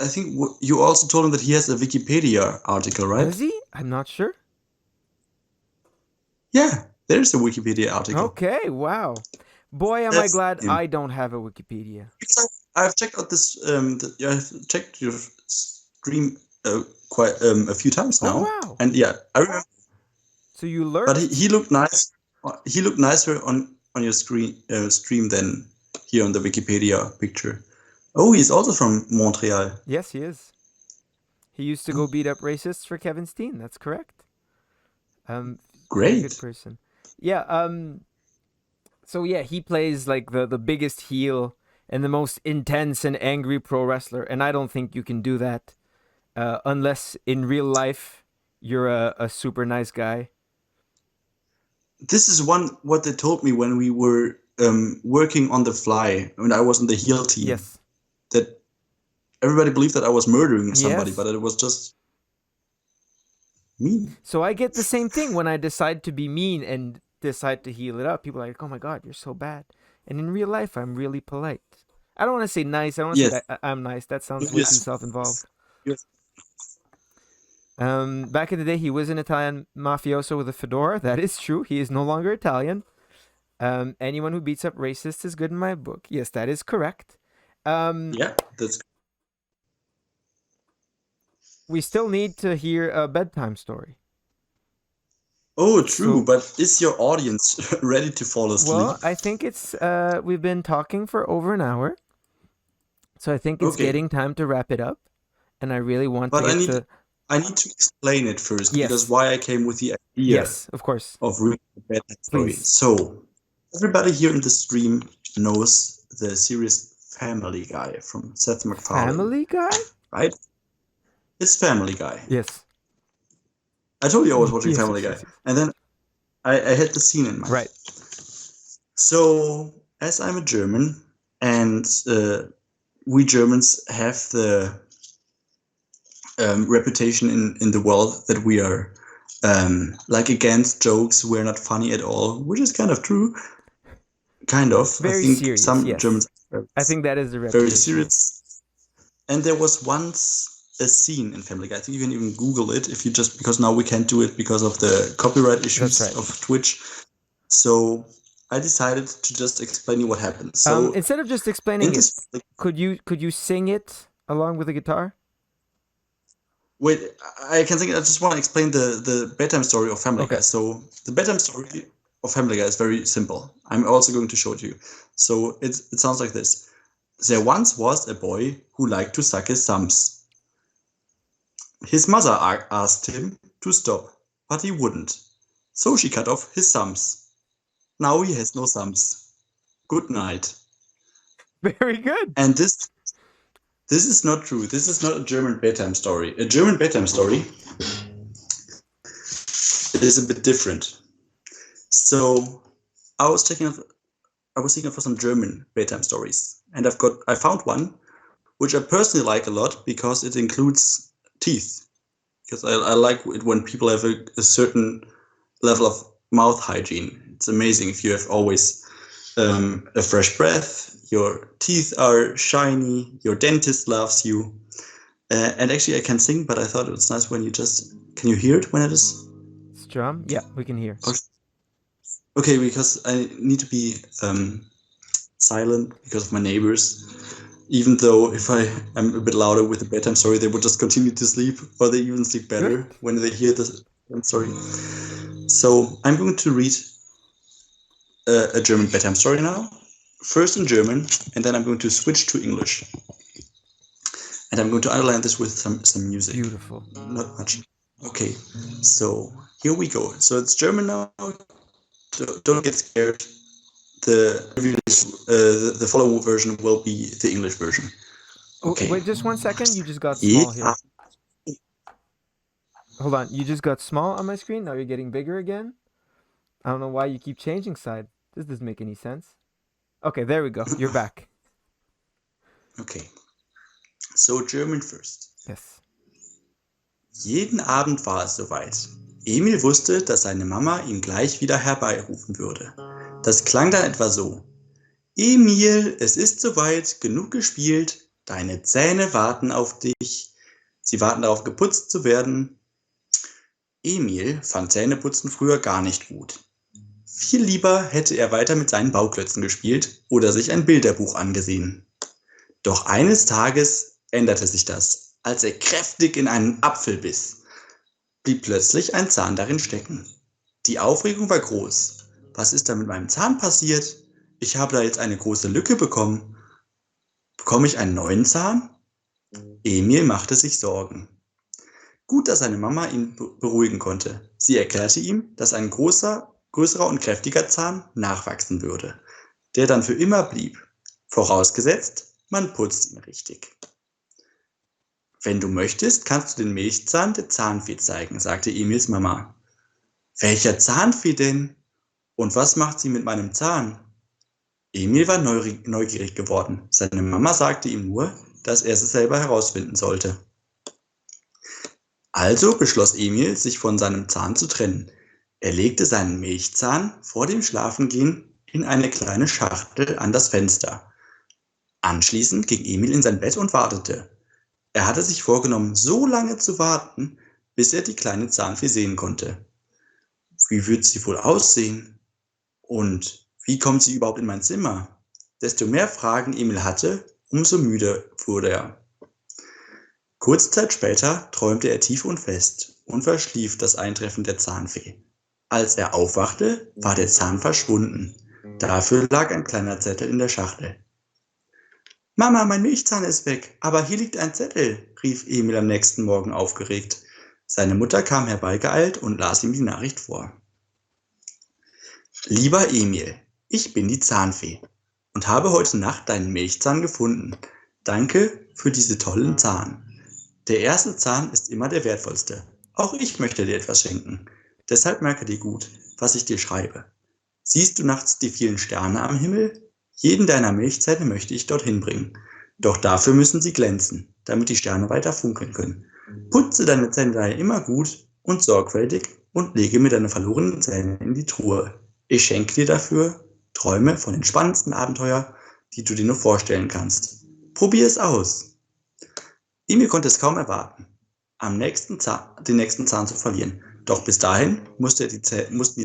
I think you also told him that he has a Wikipedia article, right? Does he? I'm not sure. Yeah, there's a Wikipedia article. Okay, wow. Boy, am I glad I don't have a Wikipedia. I've checked out this. I've checked your stream quite a few times now. Oh, wow. And yeah, I remember. So you learned. But he looked nice. He looked nicer on your stream than here on the Wikipedia picture. Oh, he's also from Montreal. Yes, he is. He used to go beat up racists for Kevin Steen. That's correct. Great. Good person. Yeah. So yeah, he plays like the biggest heel and the most intense and angry pro wrestler, and I don't think you can do that unless in real life you're a super nice guy. This is what they told me when we were working on the fly when I was in the heel team. Yes. That everybody believed that I was murdering somebody, but it was just me. So I get the same thing when I decide to be mean and decide to heal it up. People are like, "Oh my God, you're so bad." And in real life, I'm really polite. I don't want to say nice. I don't want to say that I'm nice. That sounds way too self-involved. Yes. Back in the day, he was an Italian mafioso with a fedora. That is true. He is no longer Italian. Anyone who beats up racists is good in my book. Yes, that is correct. Yeah, that's. We still need to hear a bedtime story. Oh, true, So, but is your audience ready to fall asleep? well, I think it's we've been talking for over an hour, so I think it's Okay, getting time to wrap it up. And I really want to but get to I need to explain it first because yes, why I came with the idea yes, of course, of reading a bedtime story. please. So, everybody here in the stream knows the series Family Guy from Seth MacFarlane, Family Guy? right? It's Family Guy. Yes. I told you I was watching Yes, Family yes, Guy, yes, yes. and then I had the scene in mind. Right. So, as I'm a German, and we Germans have the reputation in the world that we are like against jokes, we're not funny at all, which is kind of true. Kind of. I Very think serious, some yes. Germans are I think that is the very reputation, yes. serious. And there was once a scene in Family Guy. I think you can even Google it if you just because now we can't do it because of the copyright That's issues right. of Twitch. So I decided to just explain you what happened. So Instead of just in explaining it, this, like, could you sing it along with the guitar? wait, I can think. I just want to explain the bedtime story of Family Guy. Okay. So the bedtime story of Family Guy is very simple. I'm also going to show it to you. So it sounds like this. There once was a boy who liked to suck his thumbs. His mother asked him to stop, but he wouldn't. So she cut off his thumbs. Now he has no thumbs. Good night. Very good. And this is not true. This is not a German bedtime story. A German bedtime story is a bit different. So I was thinking for some German bedtime stories, and I found one which I personally like a lot because it includes teeth. Because I like it when people have a certain level of mouth hygiene. It's amazing if you have always a fresh breath, your teeth are shiny, your dentist loves you. And actually, I can sing, but I thought it was nice when you just can you hear it when it is? Strum? Yeah, we can hear. Okay, because I need to be silent because of my neighbors. Even though if I am a bit louder with the bedtime story, they will just continue to sleep, or they even sleep Good. better when they hear the story. So I'm going to read a German bedtime story now. First in German, and then I'm going to switch to English. And I'm going to underline this with some music. Beautiful. Not much. Okay, so here we go. So it's German now. Don't get scared. The following version will be the English version. Oh, Okay. wait, just 1 second. You just got small Jeden here. Hold on. You just got small on my screen. Now you're getting bigger again. I don't know why you keep changing side. This doesn't make any sense. Okay, there we go. You're back. Okay. So German first. Yes. Jeden Abend war es soweit. Emil wusste, dass seine Mama ihn gleich wieder herbeirufen würde. Das klang dann etwa so. Emil, es ist soweit, genug gespielt. Deine Zähne warten auf dich. Sie warten darauf, geputzt zu werden. Emil fand Zähneputzen früher gar nicht gut. Viel lieber hätte er weiter mit seinen Bauklötzen gespielt oder sich ein Bilderbuch angesehen. Doch eines Tages änderte sich das, als er kräftig in einen Apfel biss. Blieb plötzlich ein Zahn darin stecken. Die Aufregung war groß. Was ist da mit meinem Zahn passiert? Ich habe da jetzt eine große Lücke bekommen. Bekomme ich einen neuen Zahn? Emil machte sich Sorgen. Gut, dass seine Mama ihn beruhigen konnte. Sie erklärte ihm, dass ein größerer und kräftiger Zahn nachwachsen würde, der dann für immer blieb. Vorausgesetzt, man putzt ihn richtig. Wenn du möchtest, kannst du den Milchzahn der Zahnfee zeigen, sagte Emils Mama. Welcher Zahnfee denn? Und was macht sie mit meinem Zahn? Emil war neugierig geworden. Seine Mama sagte ihm nur, dass er es selber herausfinden sollte. Also beschloss Emil, sich von seinem Zahn zu trennen. Er legte seinen Milchzahn vor dem Schlafengehen in eine kleine Schachtel an das Fenster. Anschließend ging Emil in sein Bett und wartete. Er hatte sich vorgenommen, so lange zu warten, bis er die kleine Zahnfee sehen konnte. Wie wird sie wohl aussehen? Und wie kommt sie überhaupt in mein Zimmer? Desto mehr Fragen Emil hatte, umso müder wurde er. Kurze Zeit später träumte er tief und fest und verschlief das Eintreffen der Zahnfee. Als er aufwachte, war der Zahn verschwunden. Dafür lag ein kleiner Zettel in der Schachtel. Mama, mein Milchzahn ist weg, aber hier liegt ein Zettel, rief Emil am nächsten Morgen aufgeregt. Seine Mutter kam herbeigeeilt und las ihm die Nachricht vor. Lieber Emil, ich bin die Zahnfee und habe heute Nacht deinen Milchzahn gefunden. Danke für diese tollen Zahn. Der erste Zahn ist immer der wertvollste. Auch ich möchte dir etwas schenken. Deshalb merke dir gut, was ich dir schreibe. Siehst du nachts die vielen Sterne am Himmel? Jeden deiner Milchzähne möchte ich dorthin bringen. Doch dafür müssen sie glänzen, damit die Sterne weiter funkeln können. Putze deine Zähne daher immer gut und sorgfältig und lege mir deine verlorenen Zähne in die Truhe. Ich schenke dir dafür Träume von den spannendsten Abenteuern, die du dir nur vorstellen kannst. Probier es aus. Emil konnte es kaum erwarten, den nächsten Zahn zu verlieren. Doch bis dahin mussten die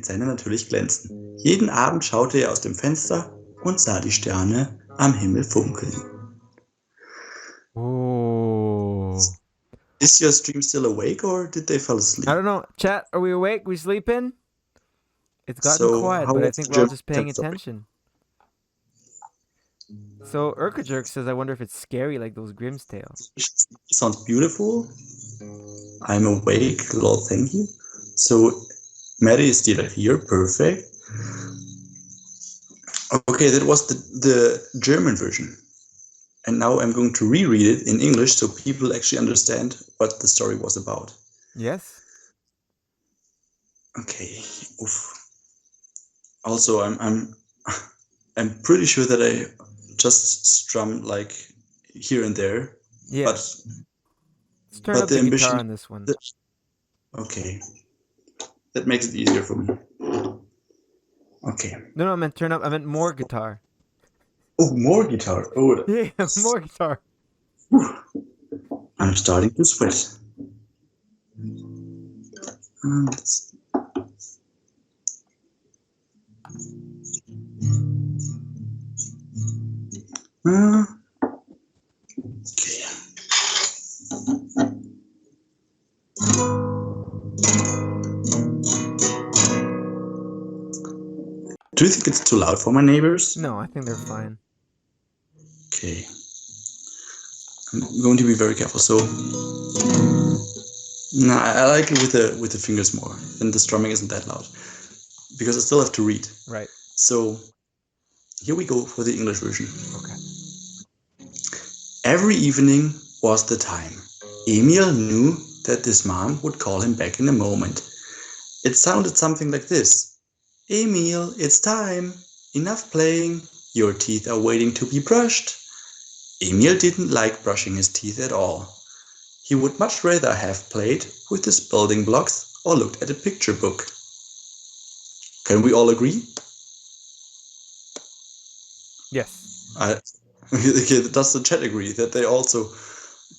Zähne natürlich glänzen. Jeden Abend schaute er aus dem Fenster und sah die Sterne am Himmel funkeln. Oh. Is your stream still awake or did they fall asleep? I don't know. Chat, are we awake? We sleeping? It's gotten So, quiet, how but I was think the we're all German just paying test topic? attention. So Urkajerk says, I wonder if it's scary like those Grimm's tales. Sounds beautiful. I'm awake. Lol, thank you. So, Maddie is still here. Perfect. Okay, that was the German version. And now I'm going to reread it in English so people actually understand what the story was about. Yes? Okay. Oof. Also, I'm pretty sure that I just strummed like here and there. Yeah. But Let's turn up the the ambition. guitar on this one. Okay. That makes it easier for me. Okay. No, I meant turn up. I meant more guitar. Oh, more guitar. Oh, Yeah, more guitar. I'm starting to sweat. Okay. Do you think it's too loud for my neighbors? No, I think they're fine. Okay. I'm going to be very careful. So, no, I like it with the fingers more, and the strumming isn't that loud because I still have to read. Right. So, here we go for the English version. Okay. Every evening was the time. Emil knew that his mom would call him back in a moment. It sounded something like this. Emil, it's time. Enough playing. Your teeth are waiting to be brushed. Emil didn't like brushing his teeth at all. He would much rather have played with his building blocks or looked at a picture book. Can we all agree? Yes. Okay, does the chat agree that they also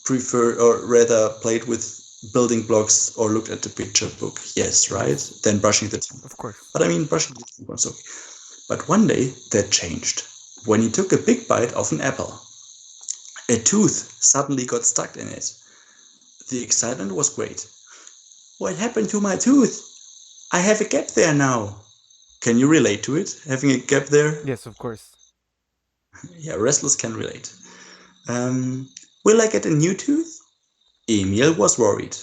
prefer or rather played with building blocks or looked at the picture book? Yes, right? Yes. Than brushing the teeth. Of course. But I mean, brushing the teeth was okay. But one day that changed when he took a big bite of an apple. A tooth suddenly got stuck in it. The excitement was great. What happened to my tooth? I have a gap there now. Can you relate to it, having a gap there? Yes, of course. Yeah, restless can relate. Will I get a new tooth? Emil was worried.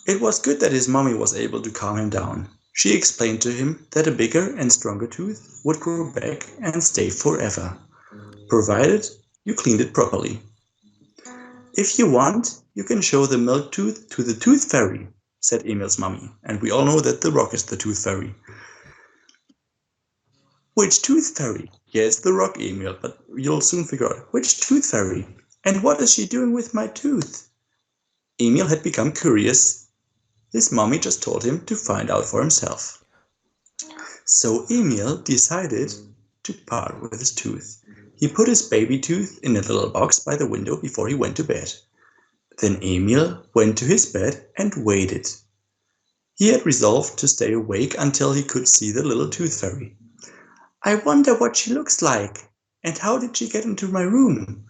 It was good that his mommy was able to calm him down. She explained to him that a bigger and stronger tooth would grow back and stay forever, provided you cleaned it properly. If you want, you can show the milk tooth to the tooth fairy, said Emil's mommy, and we all know that the rock is the tooth fairy. Which tooth fairy? Yeah, it's the rock, Emil, but you'll soon figure out. Which tooth fairy? And what is she doing with my tooth? Emil had become curious. His mommy just told him to find out for himself. So Emil decided to part with his tooth. He put his baby tooth in a little box by the window before he went to bed. Then Emil went to his bed and waited. He had resolved to stay awake until he could see the little tooth fairy. I wonder what she looks like, and how did she get into my room?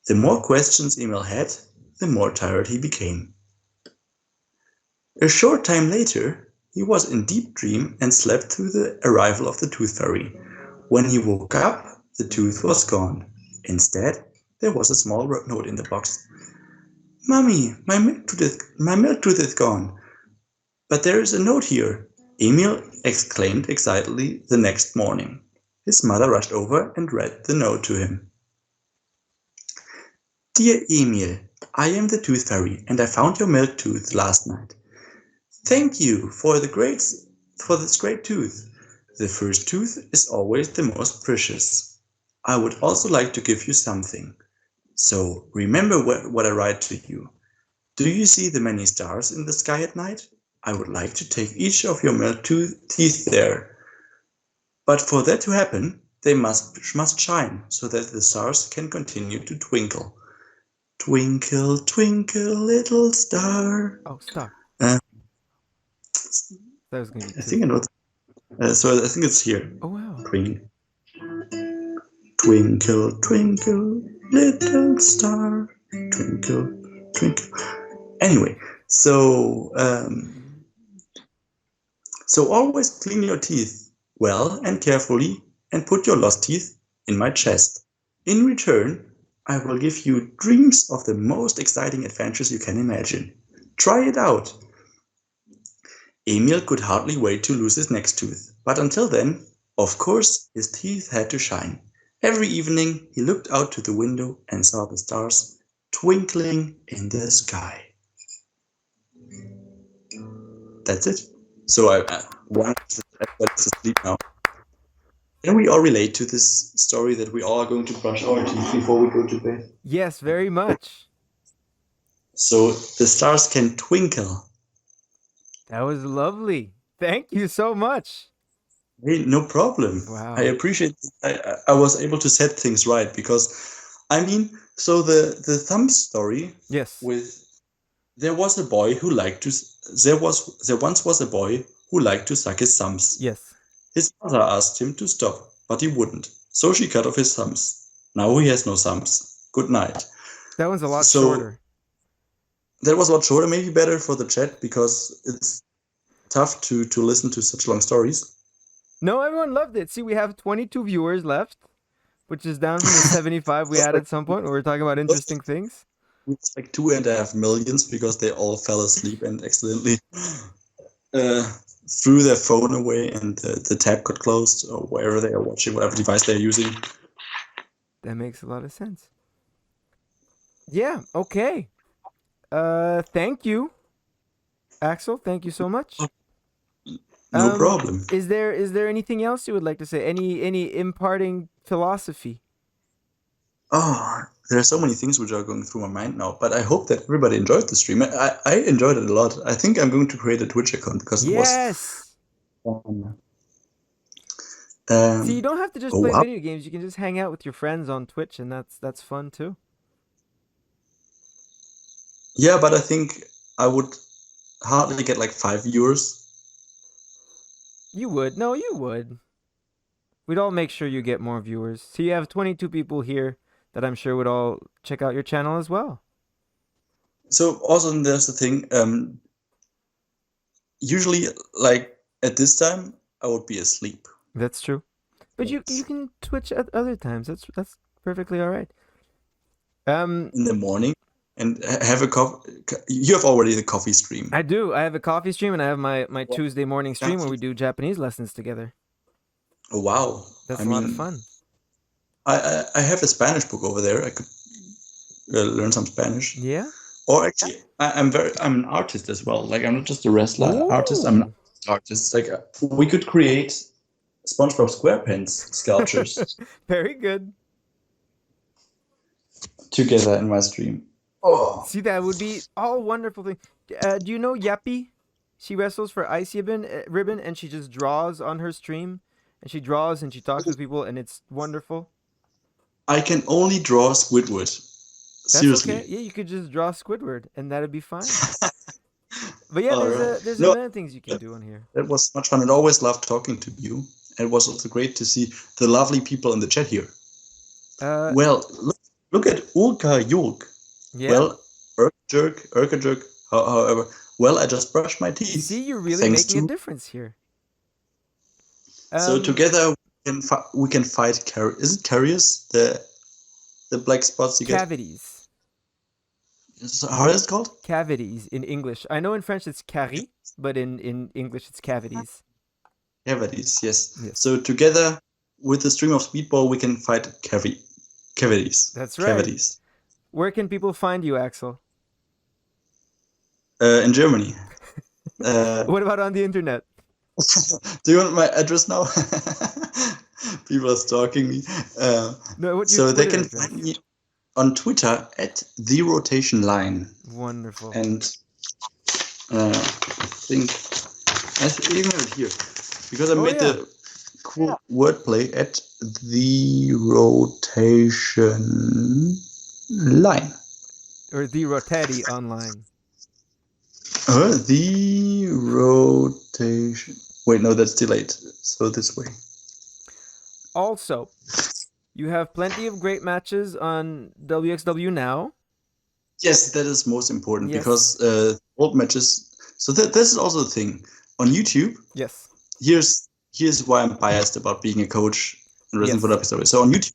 The more questions Emil had, the more tired he became. A short time later, He was in deep dream and slept through the arrival of the Tooth Fairy. When he woke up, the tooth was gone. Instead, there was a small note in the box. Mummy, my milk tooth is gone. But there is a note here, Emil exclaimed excitedly the next morning. His mother rushed over and read the note to him. Dear Emil, I am the Tooth Fairy, and I found your milk tooth last night. Thank you for this great tooth. The first tooth is always the most precious. I would also like to give you something. So remember what I write to you. Do you see the many stars in the sky at night? I would like to take each of your milk teeth there. But for that to happen, they must shine so that the stars can continue to twinkle. Twinkle, twinkle, little star. Oh, stop. Uh, That was going to be I two. think I know. So I think it's here. Oh, wow. Twinkle, twinkle, little star. Twinkle, twinkle. Anyway, so always clean your teeth well and carefully and put your lost teeth in my chest. In return, I will give you dreams of the most exciting adventures you can imagine. Try it out. Emil could hardly wait to lose his next tooth, but until then, of course, his teeth had to shine. Every evening, he looked out to the window and saw the stars twinkling in the sky. That's it. So I want everybody to sleep now. Can we all relate to this story that we all are going to brush our teeth before we go to bed? Yes, very much. So the stars can twinkle. That was lovely. Thank you so much. Hey, no problem. Wow. I appreciate I was able to set things right because, I mean, so the thumb story Yes. there once was a boy who liked to suck his thumbs. Yes. His mother asked him to stop, but he wouldn't. So she cut off his thumbs. Now he has no thumbs. Good night. That one's a lot shorter. That was a lot shorter, maybe better for the chat because it's tough to listen to such long stories. No, everyone loved it. See, we have 22 viewers left, which is down from the 75 we had at some point when we were talking about interesting things. It's like 2.5 million because they all fell asleep and accidentally threw their phone away and the tab got closed or wherever they are watching, whatever device they're using. That makes a lot of sense. Yeah, okay. Thank you, Axel. Thank you so much. No problem. Is there anything else you would like to say? Any imparting philosophy? Oh, there are so many things which are going through my mind now, but I hope that everybody enjoyed the stream. I enjoyed it a lot. I think I'm going to create a Twitch account because it was fun. See, you don't have to just play video games. You can just hang out with your friends on Twitch, and that's fun too. Yeah, but I think I would hardly get like 5 viewers. You would. No, you would. We'd all make sure you get more viewers. So you have 22 people here that I'm sure would all check out your channel as well. So also there's the thing, usually like at this time I would be asleep. That's true. But you can Twitch at other times. That's perfectly all right. In the morning and have a coffee. You have already the coffee stream. I do. I have a coffee stream and I have my Tuesday morning stream where we do Japanese lessons together. Oh, wow. That's a lot of fun. I have a Spanish book over there. I could learn some Spanish. Yeah. Or actually, I'm an artist as well. Like I'm not just a wrestler artist. I'm an artist. Like we could create SpongeBob SquarePants sculptures. Very good. Together in my stream. Oh. See, that would be all wonderful thing. Do you know Yappy? She wrestles for Ice Ribbon, and she just draws on her stream, and she draws and she talks with people, and it's wonderful. I can only draw Squidward. That's Seriously. Okay. Yeah, you could just draw Squidward, and that'd be fine. But yeah, there's a million things you can do on here. That was much fun. I always loved talking to you. It was also great to see the lovely people in the chat here. Well, look at Ulka Yulk. Yeah. Well, Urka Jerk, however, Well, I just brushed my teeth. See, you're really thanks making a to. difference here. So together we can fight Is it caries? The black spots you cavities. get. How is it called? Cavities in English. I know in French it's caries, but in English it's cavities. Cavities, yes. Yes. So together with the stream of Speedball, we can fight cavities. That's right. Cavities. Where can people find you, Axel? In Germany. What about on the internet? Do you want my address now? People are stalking me. No, what's so your they Twitter can address? find me on Twitter at the Rotation Line. Wonderful. And I think I even have it here because I made the cool wordplay at the Rotation Line. Or the Rotetti online. The Rotation. Wait, no, that's delayed. So this way. Also, you have plenty of great matches on WXW now. Yes, that is most important Yes. because old matches. So this is also the thing on YouTube. Yes. Here's why I'm biased about being a coach and wrestling for Yes. WXW. So on YouTube,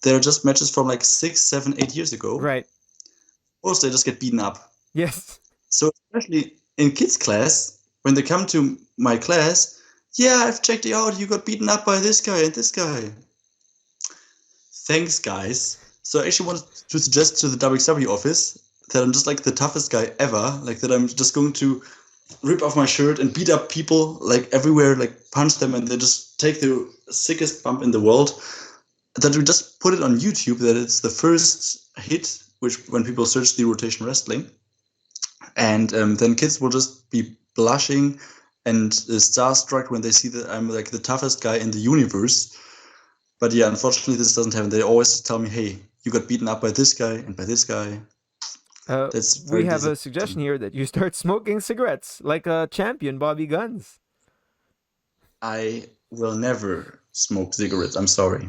there are just matches from like 6, 7, 8 years ago. Right. Most they just get beaten up. Yes. So especially in kids class, when they come to my class, yeah, I've checked it out. You got beaten up by this guy and this guy. Thanks, guys. So I actually wanted to suggest to the WXW office that I'm just like the toughest guy ever. Like that I'm just going to rip off my shirt and beat up people like everywhere, like punch them and then just take the sickest bump in the world. That we just put it on YouTube, that it's the first hit, which when people search the Rotation Wrestling. And then kids will just be blushing and starstruck when they see that I'm like the toughest guy in the universe. But yeah, unfortunately, this doesn't happen. They always tell me, hey, you got beaten up by this guy and by this guy. We have a suggestion here that you start smoking cigarettes like a champion, Bobby Guns. I will never smoke cigarettes. I'm sorry.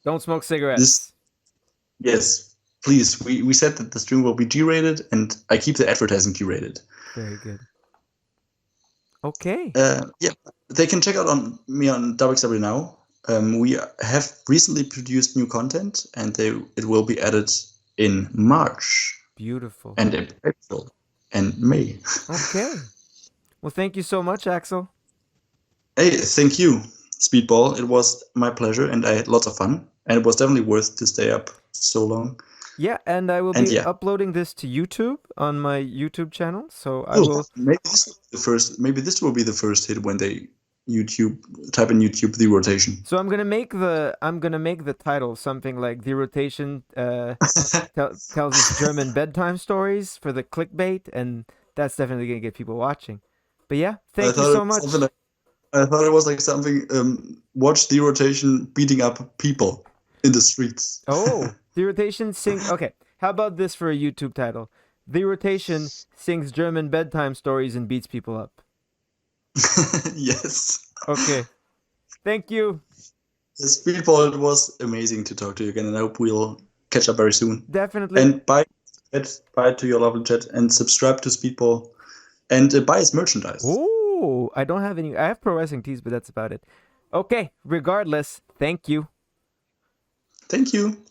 Don't smoke cigarettes. Yes, please. We said that the stream will be G-rated, and I keep the advertising G-rated. Very good. Okay. Yeah, they can check out on me on WXW now. We have recently produced new content, and it will be added in March. Beautiful. And in April and May. Okay. Well, thank you so much, Axel. Hey, thank you, Speedball. It was my pleasure, and I had lots of fun. And it was definitely worth to stay up so long. Yeah, and I will be uploading this to YouTube on my YouTube channel. So I will. Maybe this will be the first hit when they type in YouTube the Rotation. So I'm gonna make the title something like the Rotation tells us German bedtime stories for the clickbait, and that's definitely gonna get people watching. But yeah, thank you so much. I thought it was like something. Watch the Rotation beating up people in the streets. Oh, the Rotation sings. Okay, how about this for a YouTube title? The Rotation sings German bedtime stories and beats people up. Yes. Okay. Thank you. Speedball, it was amazing to talk to you again, and I hope we'll catch up very soon. Definitely. And bye to your lovely chat, and subscribe to Speedball, and buy his merchandise. Oh, I don't have any. I have pro wrestling tees, but that's about it. Okay. Regardless, thank you. Thank you.